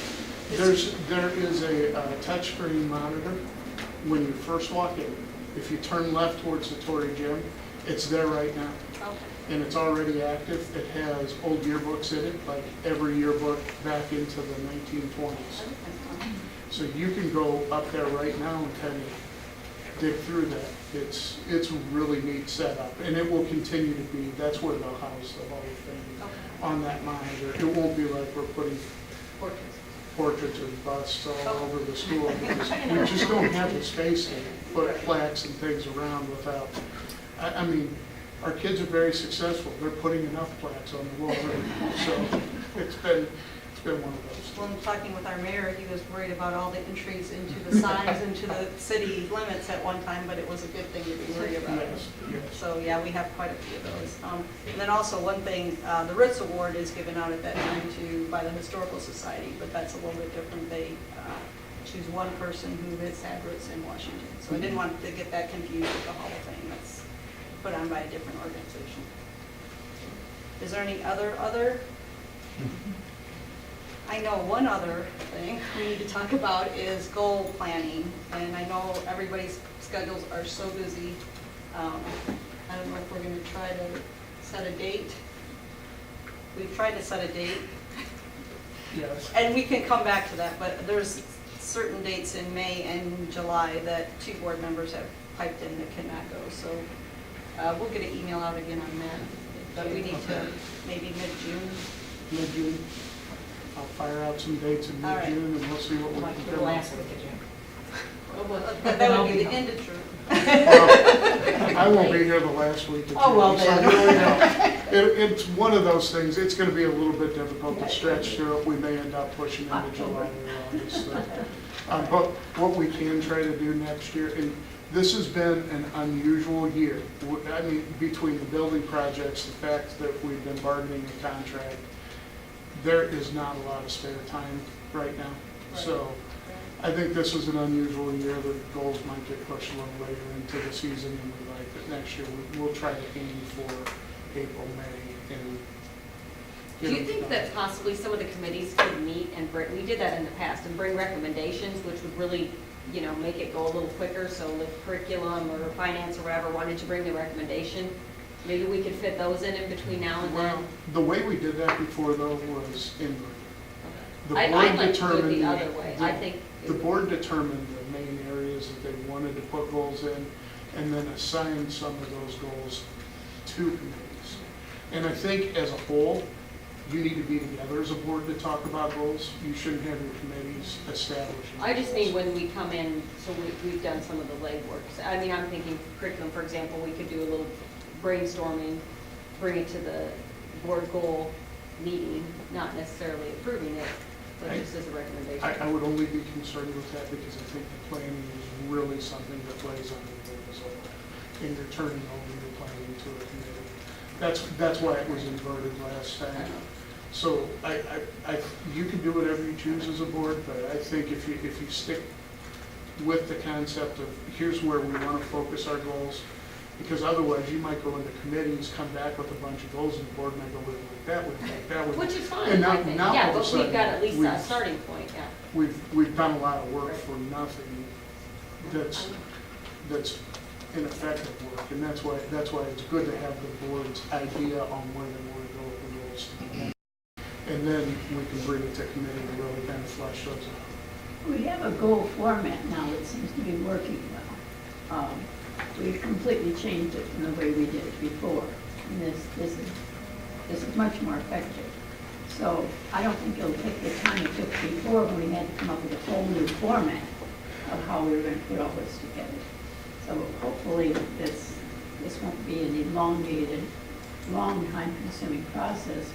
there is a touchscreen monitor when you first walk in. If you turn left towards the Torrey Gym, it's there right now. Okay. And it's already active. It has old yearbooks in it, like every yearbook back into the 1920s. So you can go up there right now and kind of dig through that. It's a really neat setup, and it will continue to be. That's where they'll house the whole thing on that monitor. It won't be like we're putting portraits or busts all over the school, because we just don't have the space to put plaques and things around without. I mean, our kids are very successful. They're putting enough plaques on the wall right now. So it's been one of those. Well, in talking with our mayor, he was worried about all the entries into the signs into the city limits at one time, but it was a good thing to be worried about. Yes, yes. So yeah, we have quite a few of those. And then also one thing, the Ritz Award is given out at that time by the Historical Society, but that's a little bit different. They choose one person who has had Ritz in Washington. So I didn't want to get that confused with the Hall of Fame. That's put on by a different organization. Is there any other? I know one other thing we need to talk about is goal planning. And I know everybody's schedules are so busy. I don't know if we're going to try to set a date. We've tried to set a date. Yes. And we can come back to that, but there's certain dates in May and July that 2 board members have piped in that cannot go. So we'll get an email out again on that. But we need to maybe mid-June. Mid-June. I'll fire out some dates in All right. mid-June, and we'll see what we Like can the come up last with. week of June. That would be the end of June. Well, I won't be here the last week of June. Oh, well, so then. really, it's one of those things. It's going to be a little bit difficult to stretch through it. We may end up pushing into July or August. But what we can try to do next year, and this has been an unusual year. I mean, between the building projects, the fact that we've been bargaining a contract, there is not a lot of spare time right now. So I think this was an unusual year. The goals might get pushed a little later into the season, and we like that next year we'll try to aim for April, May, and Do you think that possibly some of the committees could meet and bring, we did that in the past, and bring recommendations, which would really, you know, make it go a little quicker? So if curriculum or finance or whatever wanted to bring the recommendation, maybe we could fit those in between now and Well, then? the way we did that before, though, was inward. The I'd board like to do it determined the other way. I think. it The would- board determined the main areas that they wanted to put goals in, and then assigned some of those goals to committees. And I think as a whole, you need to be together as a board to talk about goals. You shouldn't have your committees establishing. I just mean goals. when we come in, so we've done some of the legwork. I mean, I'm thinking curriculum, for example, we could do a little brainstorming, bring it to the board goal meeting, not necessarily approving it, but just as a recommendation. I would only be concerned with that because I think the planning is really something that plays on the board as well. And you're turning over your planning to a committee. That's why it was inverted last time. So you can do whatever you choose as a board, but I think if you stick with the concept of here's where we want to focus our goals, because otherwise you might go into committees, come back with a bunch of goals, and the board might go with that would like that would. Which is fine, And I think. now Yeah, all of a but sudden, we've got at least a we've- starting point, yeah. We've done a lot of work for nothing that's ineffective work, and that's why it's good to have the board's idea on where they want to go with the goals. And then we can bring it to committee to really kind of flesh those out. We have a goal format now that seems to be working well. We've completely changed it from the way we did it before. And this is much more effective. So I don't think it'll take the time it took before when we had to come up with a whole new format of how we were going to put all this together. So hopefully this won't be an elongated, long time-consuming process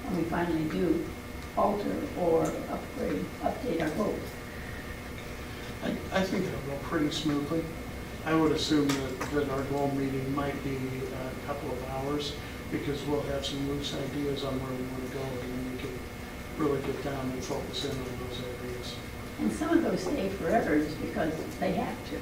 when we finally do alter or upgrade, update our goals. I think it'll go pretty smoothly. I would assume that our goal meeting might be a couple of hours, because we'll have some loose ideas on where we want to go, and then we can really get down and focus in on those areas. And some of those stay forever just because they have to.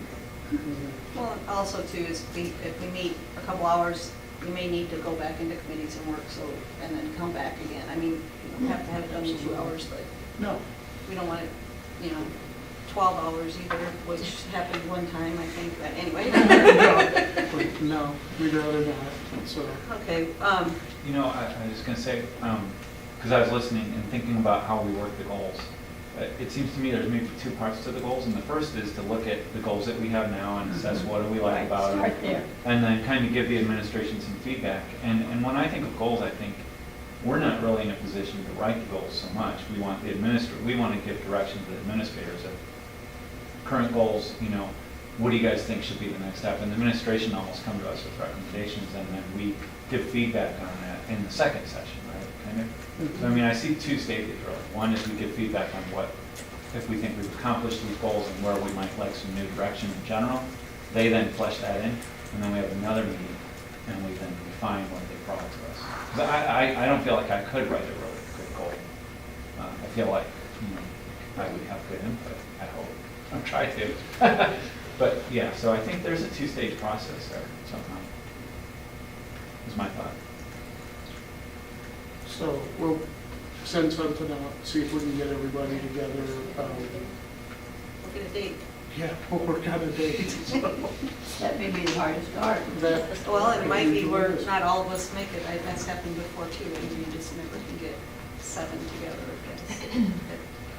Well, also too, is if we meet a couple hours, you may need to go back into committees and work, so, and then come back again. I mean, you don't have to have it done in 2 hours, but No, we don't want it, 12 hours either, which happened one time, I think, but anyway. no, we'd rather not, so. Okay, You know, I was just gonna say, because I was listening and thinking about how we work the goals. It seems to me there's maybe 2 parts to the goals, and the first is to look at the goals that we have now and assess what do we like Right, about them. start there. And then kind of give the administration some feedback. And when I think of goals, I think we're not really in a position to write the goals so much. We want we want to give direction to the administrators of current goals, what do you guys think should be the next step? And the administration almost come to us with recommendations, and then we give feedback on that in the second session, right? Kind of. So I mean, I see 2 stages really. One is we give feedback on what, if we think we've accomplished these goals and where we might like some new direction in general. They then flesh that in, and then we have another meeting, and we then refine what they brought to us. 'Cause I don't feel like I could write a really good goal. I feel like, I would have good input, I hope. I'm trying to. But yeah, so I think there's a 2-stage process there somehow, is my thought. So we'll send something out, see if we can get everybody together. we'll get a date. Yeah, we'll work out a date. So That may be the hardest part. Well, it might be where not all of us make it. That's happened before too, and we just never can get 7 together, I guess.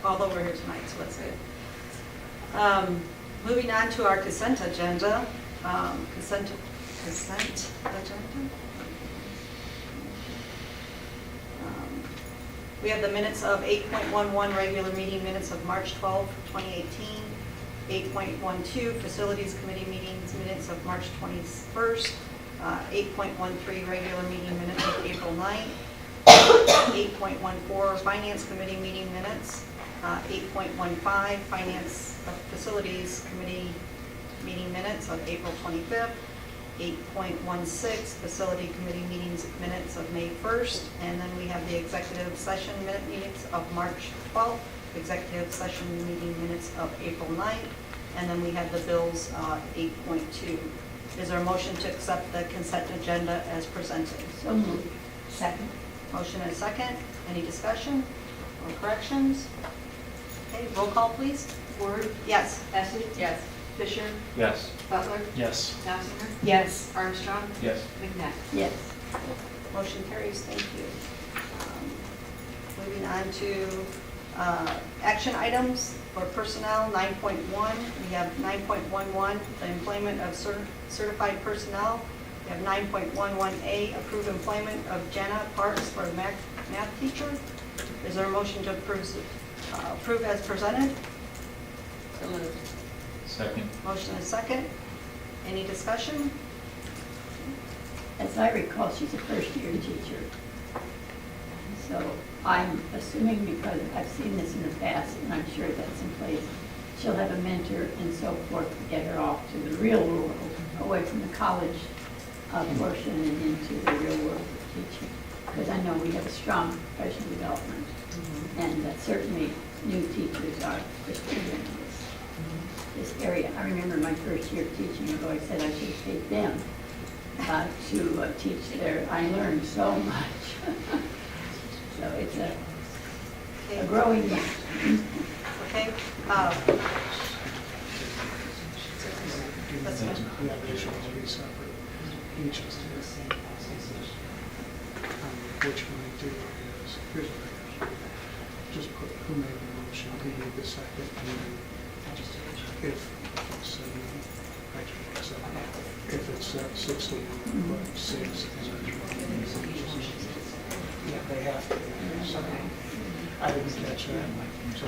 Although we're here tonight, so that's good. Moving on to our consent agenda. Consent agenda? We have the minutes of 8.11 regular meeting minutes of March 12, 2018. 8.12 facilities committee meetings minutes of March 21st. 8.13 regular meeting minutes of April 9th. 8.14 finance committee meeting minutes. 8.15 finance facilities committee meeting minutes of April 25th. 8.16 facility committee meetings minutes of May 1st, and then we have the executive session meetings of March 12th, executive session meeting minutes of April 9th, and then we have the bills 8.2. Is there a motion to accept the consent agenda as presented? So moved. Second. Motion and second. Any discussion or corrections? Okay, roll call, please. Ward? Yes. Essing? Yes. Fisher? Yes. Butler? Yes. Jossinger? Yes. Armstrong? Yes. McNabb? Yes. Motion carries, thank you. Moving on to action items for personnel, 9.1. We have 9.11, the employment of certified personnel. We have 9.11A, approve employment of Jenna Parks for math teacher. Is there a motion to approve as presented? So moved. Second. Motion is second. Any discussion? As I recall, she's a first-year teacher. So I'm assuming, because I've seen this in the past, and I'm sure that's in place, she'll have a mentor and so forth to get her off to the real world, away from the college portion and into the real world of teaching. Because I know we have a strong professional development, and that certainly new teachers are pursuing this area. I remember my first year of teaching, I've always said I should take them to teach there. I learned so much. So it's a growing need. Okay. That's fine. Yeah, they should all be separate. Each is the same process. Which one I do is, here's what I do. Just put who made the motion, who made the second, and then if it's, if it's 16, put 6, and yeah, they have to. So I didn't catch that. So,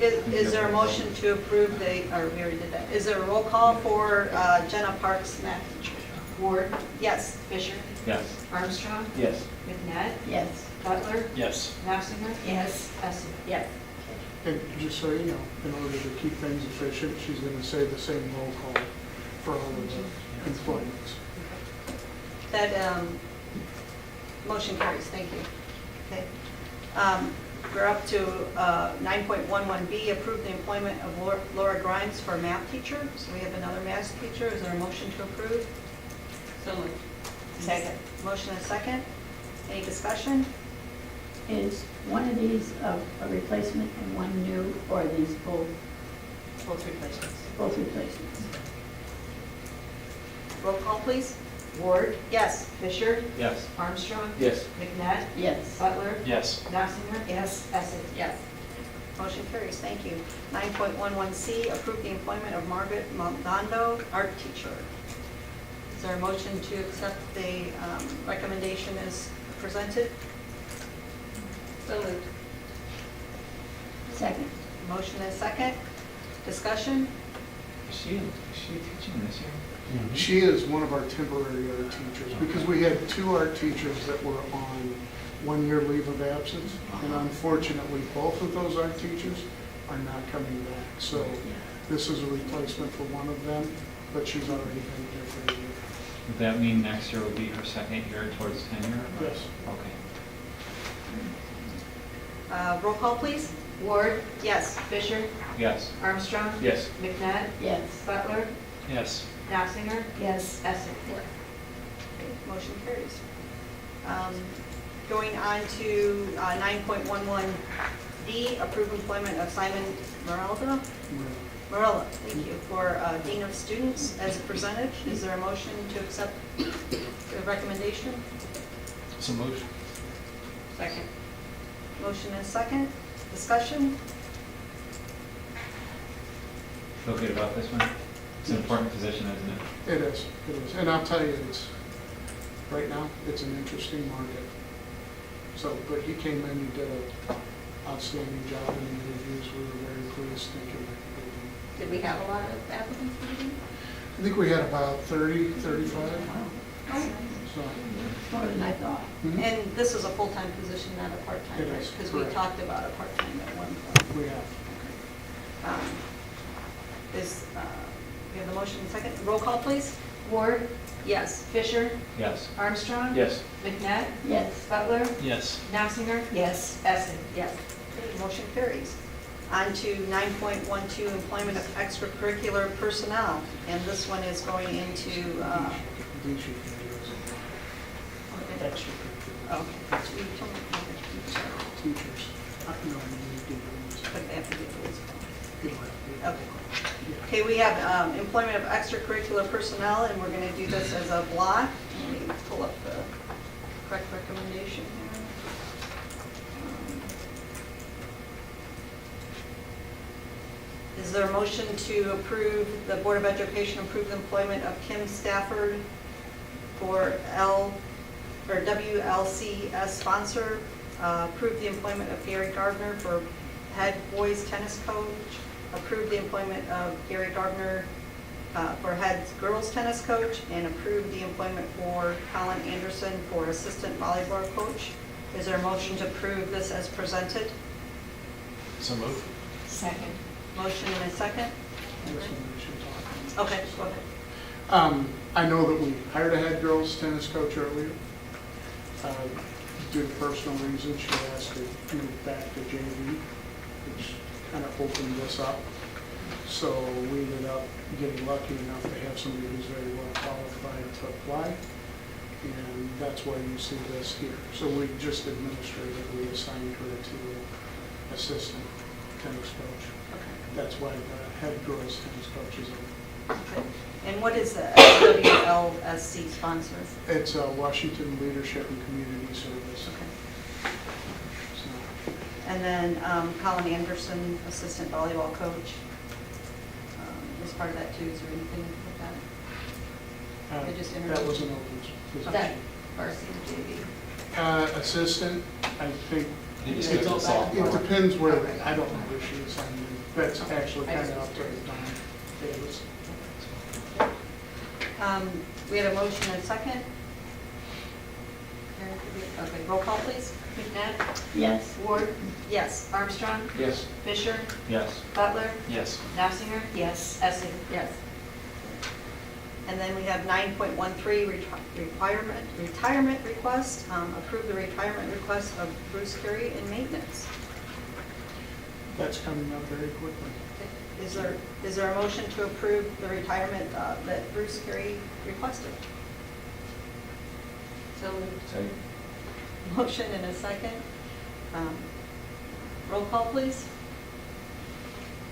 Is there a motion to approve the, or we already did that. Is there a roll call for Jenna Parks, math teacher? Ward, Yes. Fisher, Yes. Armstrong, Yes. McNabb, Yes. Butler, Yes. Knopfinger. Yes. Essing. Yes. And just so you know, in order to keep things efficient, she's going to say the same roll call for all of the employments. That motion carries, thank you. Okay. We're up to 9.11B, approve the employment of Laura Grimes for math teacher. So we have another math teacher. Is there a motion to approve? So moved. Second. Motion and second. Any discussion? Is one of these a replacement and one new, or are these both Replacements. replacements? Roll call, please. Ward, Yes. Fisher, Yes. Armstrong, Yes. McNabb, Yes. Butler, Yes. Knopfinger. Yes. Essing. Yes. Motion carries, thank you. 9.11C, approve the employment of Margaret Mondondo, art teacher. Is there a motion to accept the recommendation as presented? So moved. Second. Motion and second. Discussion? Is she teaching this year? She is one of our temporary art teachers, because we had two art teachers that were on one-year leave of absence, and unfortunately, both of those art teachers are not coming back. So this is a replacement for one of them, but she's already been here for a year. Would that mean next year will be her second year towards tenure? Yes. Okay. Roll call, please. Ward, Yes. Fisher, Yes. Armstrong, Yes. McNabb, Yes. Butler, Yes. Knopfinger, Yes. Essing. Motion carries. Going on to 9.11D, approve employment of Simon Morella, thank you, for Dean of Students as presented. Is there a motion to accept the recommendation? So moved. Second. Motion and second. Discussion? Feel good about this one? It's an important position, isn't it? It is. And I'll tell you, right now, it's an interesting market. So, but he came in, he did an outstanding job in the interviews. We were very pleased, thinking that he could be. Did we have a lot of applicants for the Dean? I think we had about 30, 35. So, More than I thought. mhm, And this is a full-time position, not a part-time, It right? is, Because we correct. talked about a part-time at one point. we have. We have the motion and second. Roll call, please. Ward, Yes. Fisher, Yes. Armstrong, Yes. McNabb, Yes. Butler, Yes. Knopfinger, Yes. Essing. Yes. Motion carries. On to 9.12, employment of extracurricular personnel. And this one is going into, These should be extracurricular okay. You told me. teachers. No, we do those. But they have to get those. It'll have to be- Okay. yeah. Okay, we have employment of extracurricular personnel, and we're going to do this as a block. Let me pull up the correct recommendation here. Is there a motion to approve, the Board of Education approve the employment of Kim Stafford for WLCS sponsor, approve the employment of Gary Gardner for head boys tennis coach, approve the employment of Gary Gardner for head girls tennis coach, and approve the employment for Colin Anderson for assistant volleyball coach? Is there a motion to approve this as presented? So moved. Second. Motion and a second? That's when we should talk. Okay, go ahead. I know that we hired a head girls tennis coach earlier. Due to personal reasons, she asked to move back to JV, which kind of opened this up. So we ended up getting lucky enough to have somebody who's very well qualified to apply. And that's why you see this here. So we just administratively assigned her to assistant tennis coach. That's why the head girls tennis coach is on. Okay. And what is the WLSC sponsor? It's Washington Leadership and Community Service. Okay. So, And then Colin Anderson, assistant volleyball coach, is part of that too. Is there anything with that? They just that interviewed. was an open That position. varsity JV. Assistant, I think You just go to the It sophomore. depends where, I don't know where she is. I mean, that's actually kind of up to Don Davis. We had a motion and a second. Okay, roll call, please. McNabb? Yes. Ward? Yes. Armstrong? Yes. Fisher? Yes. Butler? Yes. Knapfinger? Yes. Essing? Yes. And then we have 9.13, retirement request. Approve the retirement request of Bruce Carey in maintenance. That's coming up very quickly. Is there a motion to approve the retirement that Bruce Carey requested? So moved. Second. Motion and a second. Roll call, please.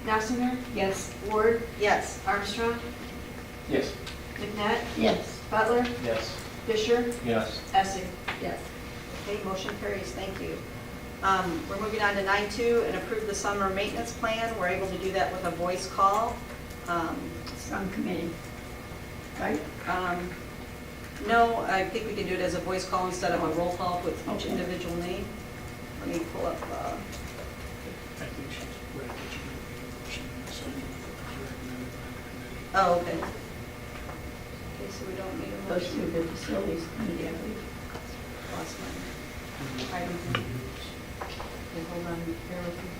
Knapfinger? Yes. Ward? Yes. Armstrong? Yes. McNabb? Yes. Butler? Yes. Fisher? Yes. Essing? Yes. Okay, motion carries, thank you. We're moving on to 9.2, and approve the summer maintenance plan. We're able to do that with a voice call. From committee. Right? No, I think we can do it as a voice call instead of a roll call with each Okay. individual name. Let me pull up, I think she's ready to make a motion in a second if it was recommended by the committee. oh, okay. Okay, so we don't need a Goes motion. through the facilities committee, I believe. Lost my item. Okay, hold on, bear with me.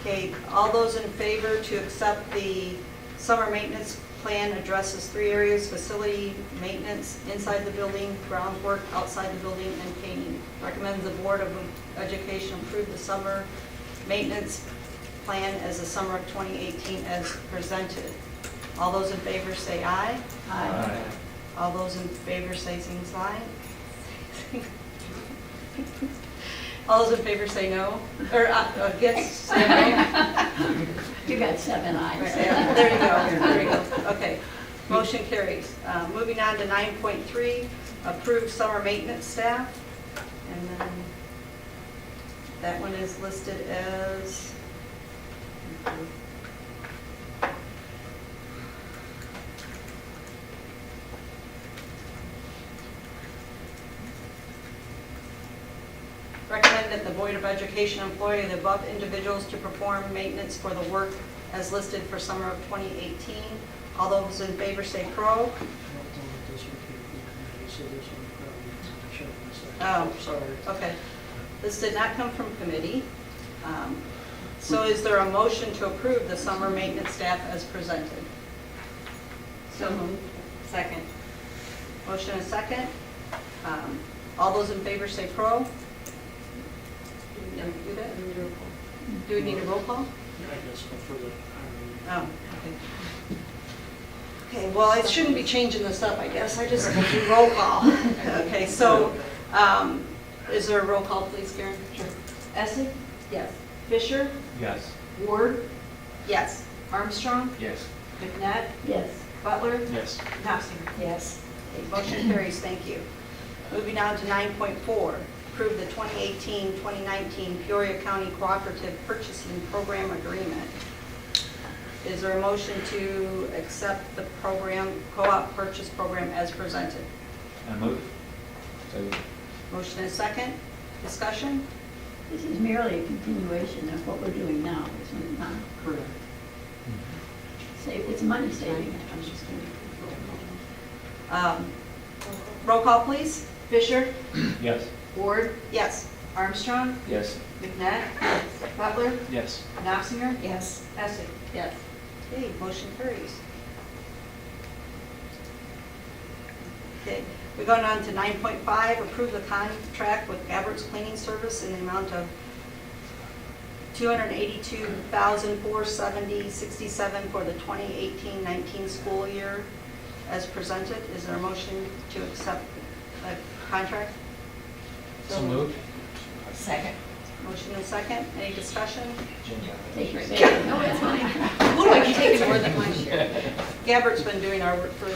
Okay, all those in favor to accept the summer maintenance plan addresses 3 areas: facility maintenance inside the building, groundwork outside the building, and painting. Recommends the Board of Education approve the summer maintenance plan as the summer of 2018 as presented. All those in favor say aye. Aye. All those in favor say same sign. All those in favor say no, or against, say no. You got 7 Right, ayes. yeah, there you go, there you go, okay. Motion carries. Moving on to 9.3, approve summer maintenance staff. And then that one is listed as, recommend that the Board of Education employ the above individuals to perform maintenance for the work as listed for summer of 2018. All those in favor say pro. I don't know if this would be the committee, so this one probably should be second. Oh. Sorry. Okay. This did not come from committee. So is there a motion to approve the summer maintenance staff as presented? So moved. Second. Motion and second. All those in favor say pro. Do that? Do we need a roll call? I guess for the, Oh, okay. Okay, well, I shouldn't be changing this up, I guess. I just do roll call. Okay, so is there a roll call, please, Karen? Sure. Essing? Yes. Fisher? Yes. Ward? Yes. Armstrong? Yes. McNabb? Yes. Butler? Yes. Knapfinger? Yes. Okay, motion carries, thank you. Moving on to 9.4, approve the 2018-2019 Peoria County Cooperative Purchasing Program Agreement. Is there a motion to accept the program, co-op purchase program as presented? I move. Second. Motion and second, discussion? This is merely a continuation of what we're doing now, isn't it not? correct. It's money saving. Roll call, please. Fisher? Yes. Ward? Yes. Armstrong? Yes. McNabb? Butler? Yes. Knapfinger? Yes. Essing? Yes. Okay, motion carries. Okay, we're going on to 9.5, approve the contract with Abbott's Cleaning Service in the amount of $282,470.67 for the 2018-19 school year as presented. Is there a motion to accept the contract? So moved. Second. Motion and second. Any discussion? Take your pick. No, it's fine. Who do I keep taking more than my share? Gabbert's been doing our work for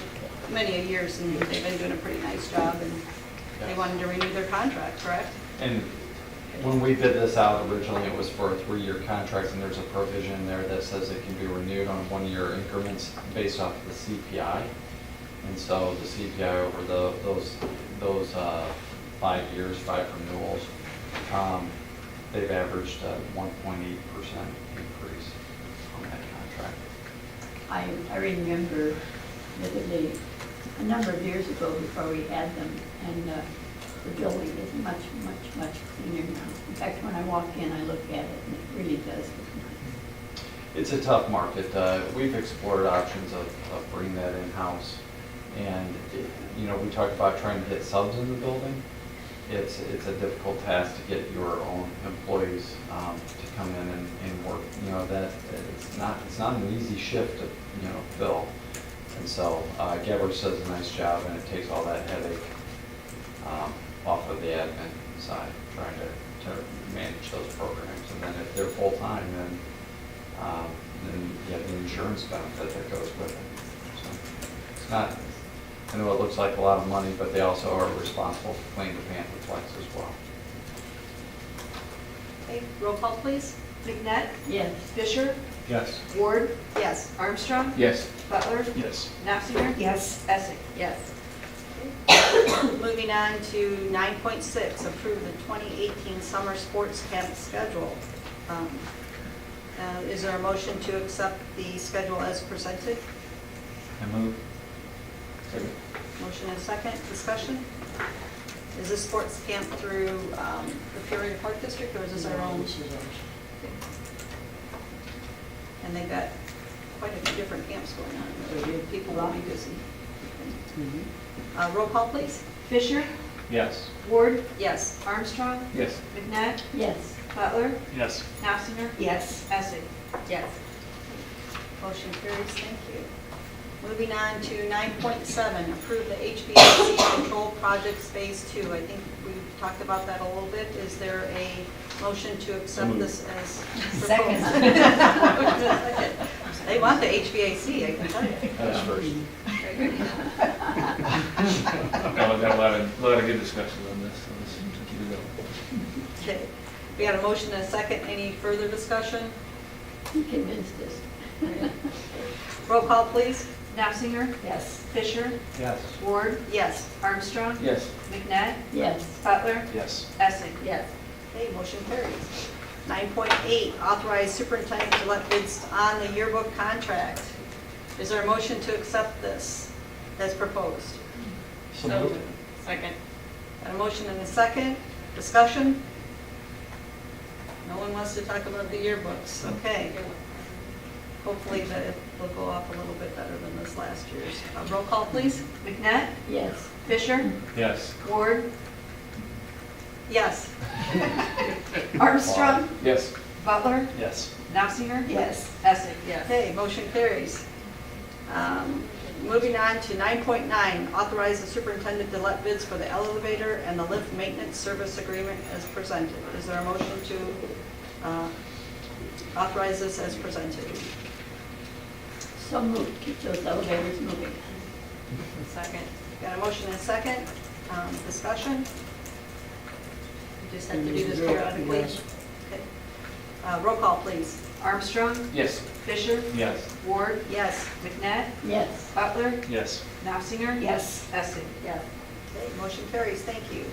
many years, and they've been doing a pretty nice job, and they wanted to renew their contract, correct? And when we bid this out originally, it was for a 3-year contract, and there's a provision in there that says it can be renewed on 1-year increments based off of the CPI. And so the CPI over those 5 years, 5 renewals. They've averaged a 1.8% increase on that contract. I remember vividly a number of years ago before we had them, and the building is much, much, much cleaner now. In fact, when I walk in, I look at it, and it really does look nice. It's a tough market. We've explored options of bringing that in-house. And, we talked about trying to get subs in the building. It's a difficult task to get your own employees to come in and work. It's not an easy shift to, fill. And so Gevers does a nice job, and it takes all that headache off of the admin side, trying to manage those programs. And then if they're full-time, then you have the insurance benefit that goes with it. So it's not, I know it looks like a lot of money, but they also are responsible for cleaning the Pantherplex as well. Okay, roll call, please. McNett, Yes. Fisher, Yes. Ward, Yes. Armstrong, Yes. Butler, Yes. Knopfinger. Yes. Essing. Yes. Moving on to 9.6, approve the 2018 summer sports camp schedule. Is there a motion to accept the schedule as presented? I move. Motion and second, discussion? Is this sports camp through the Peoria Park District, or is this our own? This is ours. And they've got quite a few different camps going on. People will be busy. Roll call, please. Fisher, Yes. Ward, Yes. Armstrong, Yes. McNett, Yes. Butler, Yes. Knopfinger. Yes. Essing. Yes. Motion carries, thank you. Moving on to 9.7, approve the HVAC control project phase 2. I think we talked about that a little bit. Is there a motion to accept this as proposed? Second. Second. They want the HVAC, I can tell you. That's first. Very good. No, we've got a lot of good discussions on this, so let's keep it going. Okay, we got a motion and a second. Any further discussion? You convinced us. Roll call, please. Knopfinger, Yes. Fisher, Yes. Ward, Yes. Armstrong, Yes. McNett, Yes. Butler, Yes. Essing. Yes. Okay, motion carries. 9.8, authorize superintendent to let bids on the yearbook contract. Is there a motion to accept this as proposed? So moved. Second. Got a motion and a second. Discussion? No one wants to talk about the yearbooks. Okay. Hopefully that it will go off a little bit better than this last year's. Roll call, please. McNett, Yes. Fisher, Yes. Ward, Yes. Armstrong, Yes. Butler, Yes. Knopfinger. Yes. Essing. Yes. Okay, motion carries. Moving on to 9.9, authorize the superintendent to let bids for the elevator and the lift maintenance service agreement as presented. Is there a motion to authorize this as presented? So moved. Keep those elevators moving. Second. Got a motion and a second. Discussion? We just have to do this periodically. Yes. Okay. Roll call, please. Armstrong, Yes. Fisher, Yes. Ward, Yes. McNett, Yes. Butler, Yes. Knopfinger. Yes. Essing. Yes. Okay, motion carries, thank you.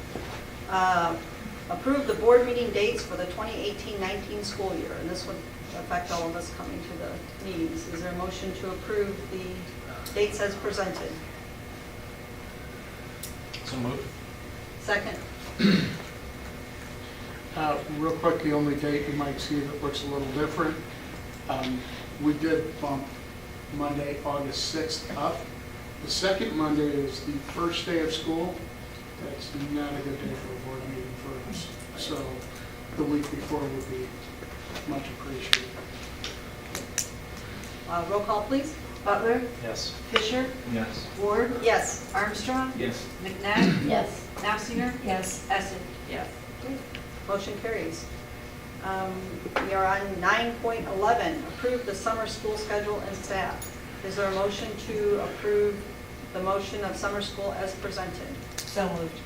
Approve the board meeting dates for the 2018-19 school year, and this would affect all of us coming to the meetings. Is there a motion to approve the dates as presented? So moved. Second? Real quick, the only date you might see that looks a little different, we did bump Monday, August 6th up. The second Monday is the first day of school. That's not a good day for a board meeting for us. So the week before would be much appreciated. Roll call, please. Butler, Yes. Fisher, Yes. Ward, Yes. Armstrong, Yes. McNett, Yes. Knopfinger. Yes. Essing. Yes. Motion carries. We are on 9.11, approve the summer school schedule and staff. Is there a motion to approve the motion of summer school as presented? So moved.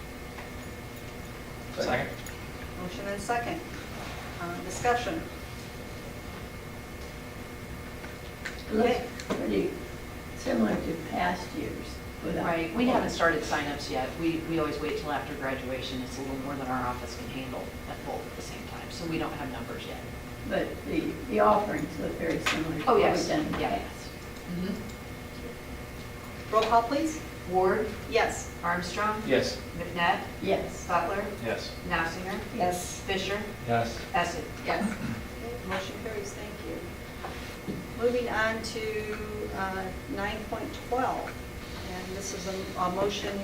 Second. Motion and second. Discussion. Looks pretty similar to past years. without. Right, we haven't started signups yet. We always wait till after graduation. It's a little more than our office can handle at both at the same time, so we don't have numbers yet. But the offerings look very similar to Oh, what yes. we've done in the Yeah. past. Roll call, please. Ward, Yes. Armstrong, Yes. McNabb, Yes. Butler, Yes. Knopfinger, Yes. Fisher, Yes. Essing. Yes. Motion carries, thank you. Moving on to 9.12, and this is a motion,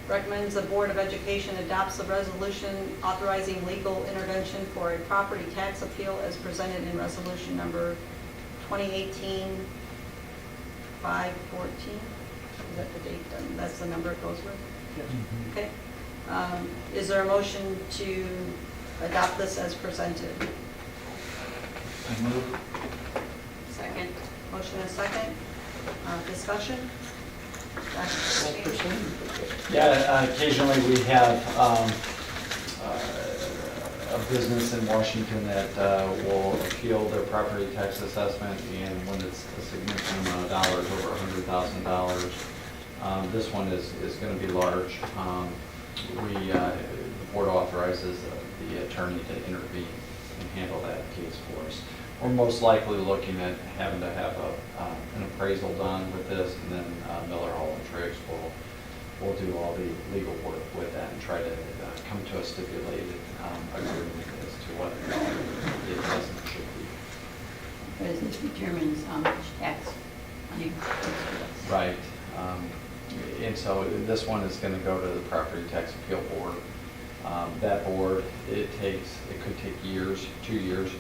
recommends the Board of Education adopts a resolution authorizing legal intervention for a property tax appeal as presented in resolution number 2018-514. Is that the date? That's the number it goes with? Yes. Okay. Is there a motion to adopt this as presented? I move. Second. Motion and second. Discussion? Yeah, occasionally we have a business in Washington that will appeal their property tax assessment, and when it's a significant amount of dollars, over $100,000, this one is going to be large. The board authorizes the attorney to intervene and handle that case for us. We're most likely looking at having to have an appraisal done with this, and then Miller, Hall and Triggs will do all the legal work with that and try to come to a stipulated agreement as to what the assessment should be. Because this determines how much tax money goes to us. Right. And so this one is going to go to the Property Tax Appeal Board. That board, it could take years, 2 years,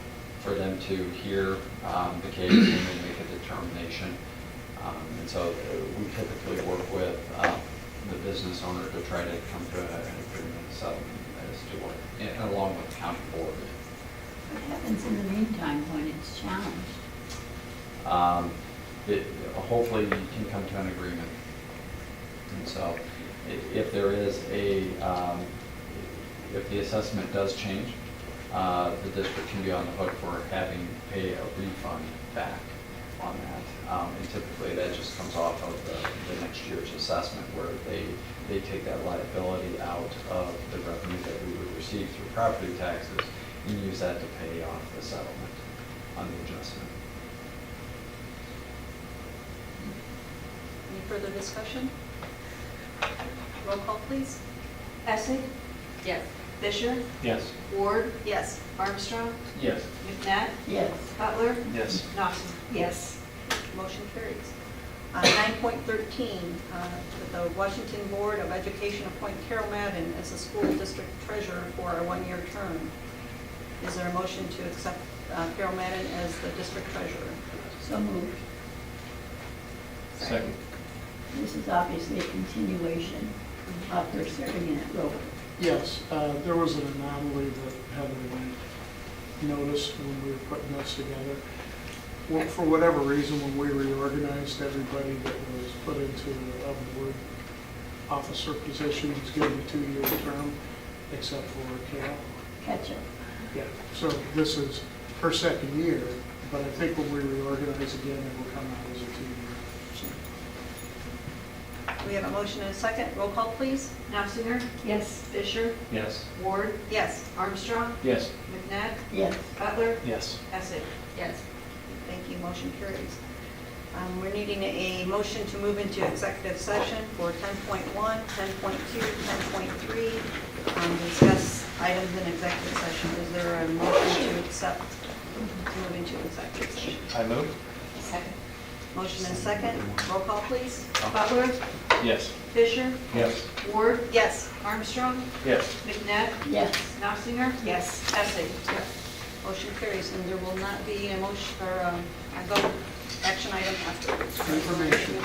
for them to hear the case and then make a determination. And so we typically work with the business owner to try to come to an agreement settlement as to what, along with the county board. What happens in the meantime when it's challenged? Hopefully you can come to an agreement. And so if there is if the assessment does change, the district can be on the hook for having to pay a refund back on that. And typically that just comes off of the next year's assessment, where they take that liability out of the revenue that we would receive through property taxes and use that to pay off the settlement on the adjustment. Any further discussion? Roll call, please. Essing, Yes. Fisher, Yes. Ward, Yes. Armstrong, Yes. McNabb, Yes. Butler, Yes. Knopfinger. Yes. Motion carries. 9.13, that the Washington Board of Education appoint Carol Madden as the school district treasurer for a one-year term. Is there a motion to accept Carol Madden as the district treasurer? So moved. Second. This is obviously a continuation of her serving in that role. Yes, there was an anomaly that Heather and I noticed when we were putting this together. For whatever reason, when we reorganized, everybody that was put into a board officer position was given a 2-year term, except for Carol. Catch up. Yeah, so this is her second year, but I think when we reorganize again, it will come out as a 2-year. So, We have a motion and a second. Roll call, please. Knopfinger, Yes. Fisher, Yes. Ward, Yes. Armstrong, Yes. McNabb, Yes. Butler, Yes. Essing. Yes. Thank you, motion carries. We're needing a motion to move into executive session for 10.1, 10.2, 10.3, discuss items in executive session. Is there a motion to accept, to move into executive session? I move. Second. Motion and second. Roll call, please. Butler, Yes. Fisher, Yes. Ward, Yes. Armstrong, Yes. McNabb, Yes. Knopfinger, Yes. Essing. Motion carries, and there will not be a motion or a vote action item afterwards. Information.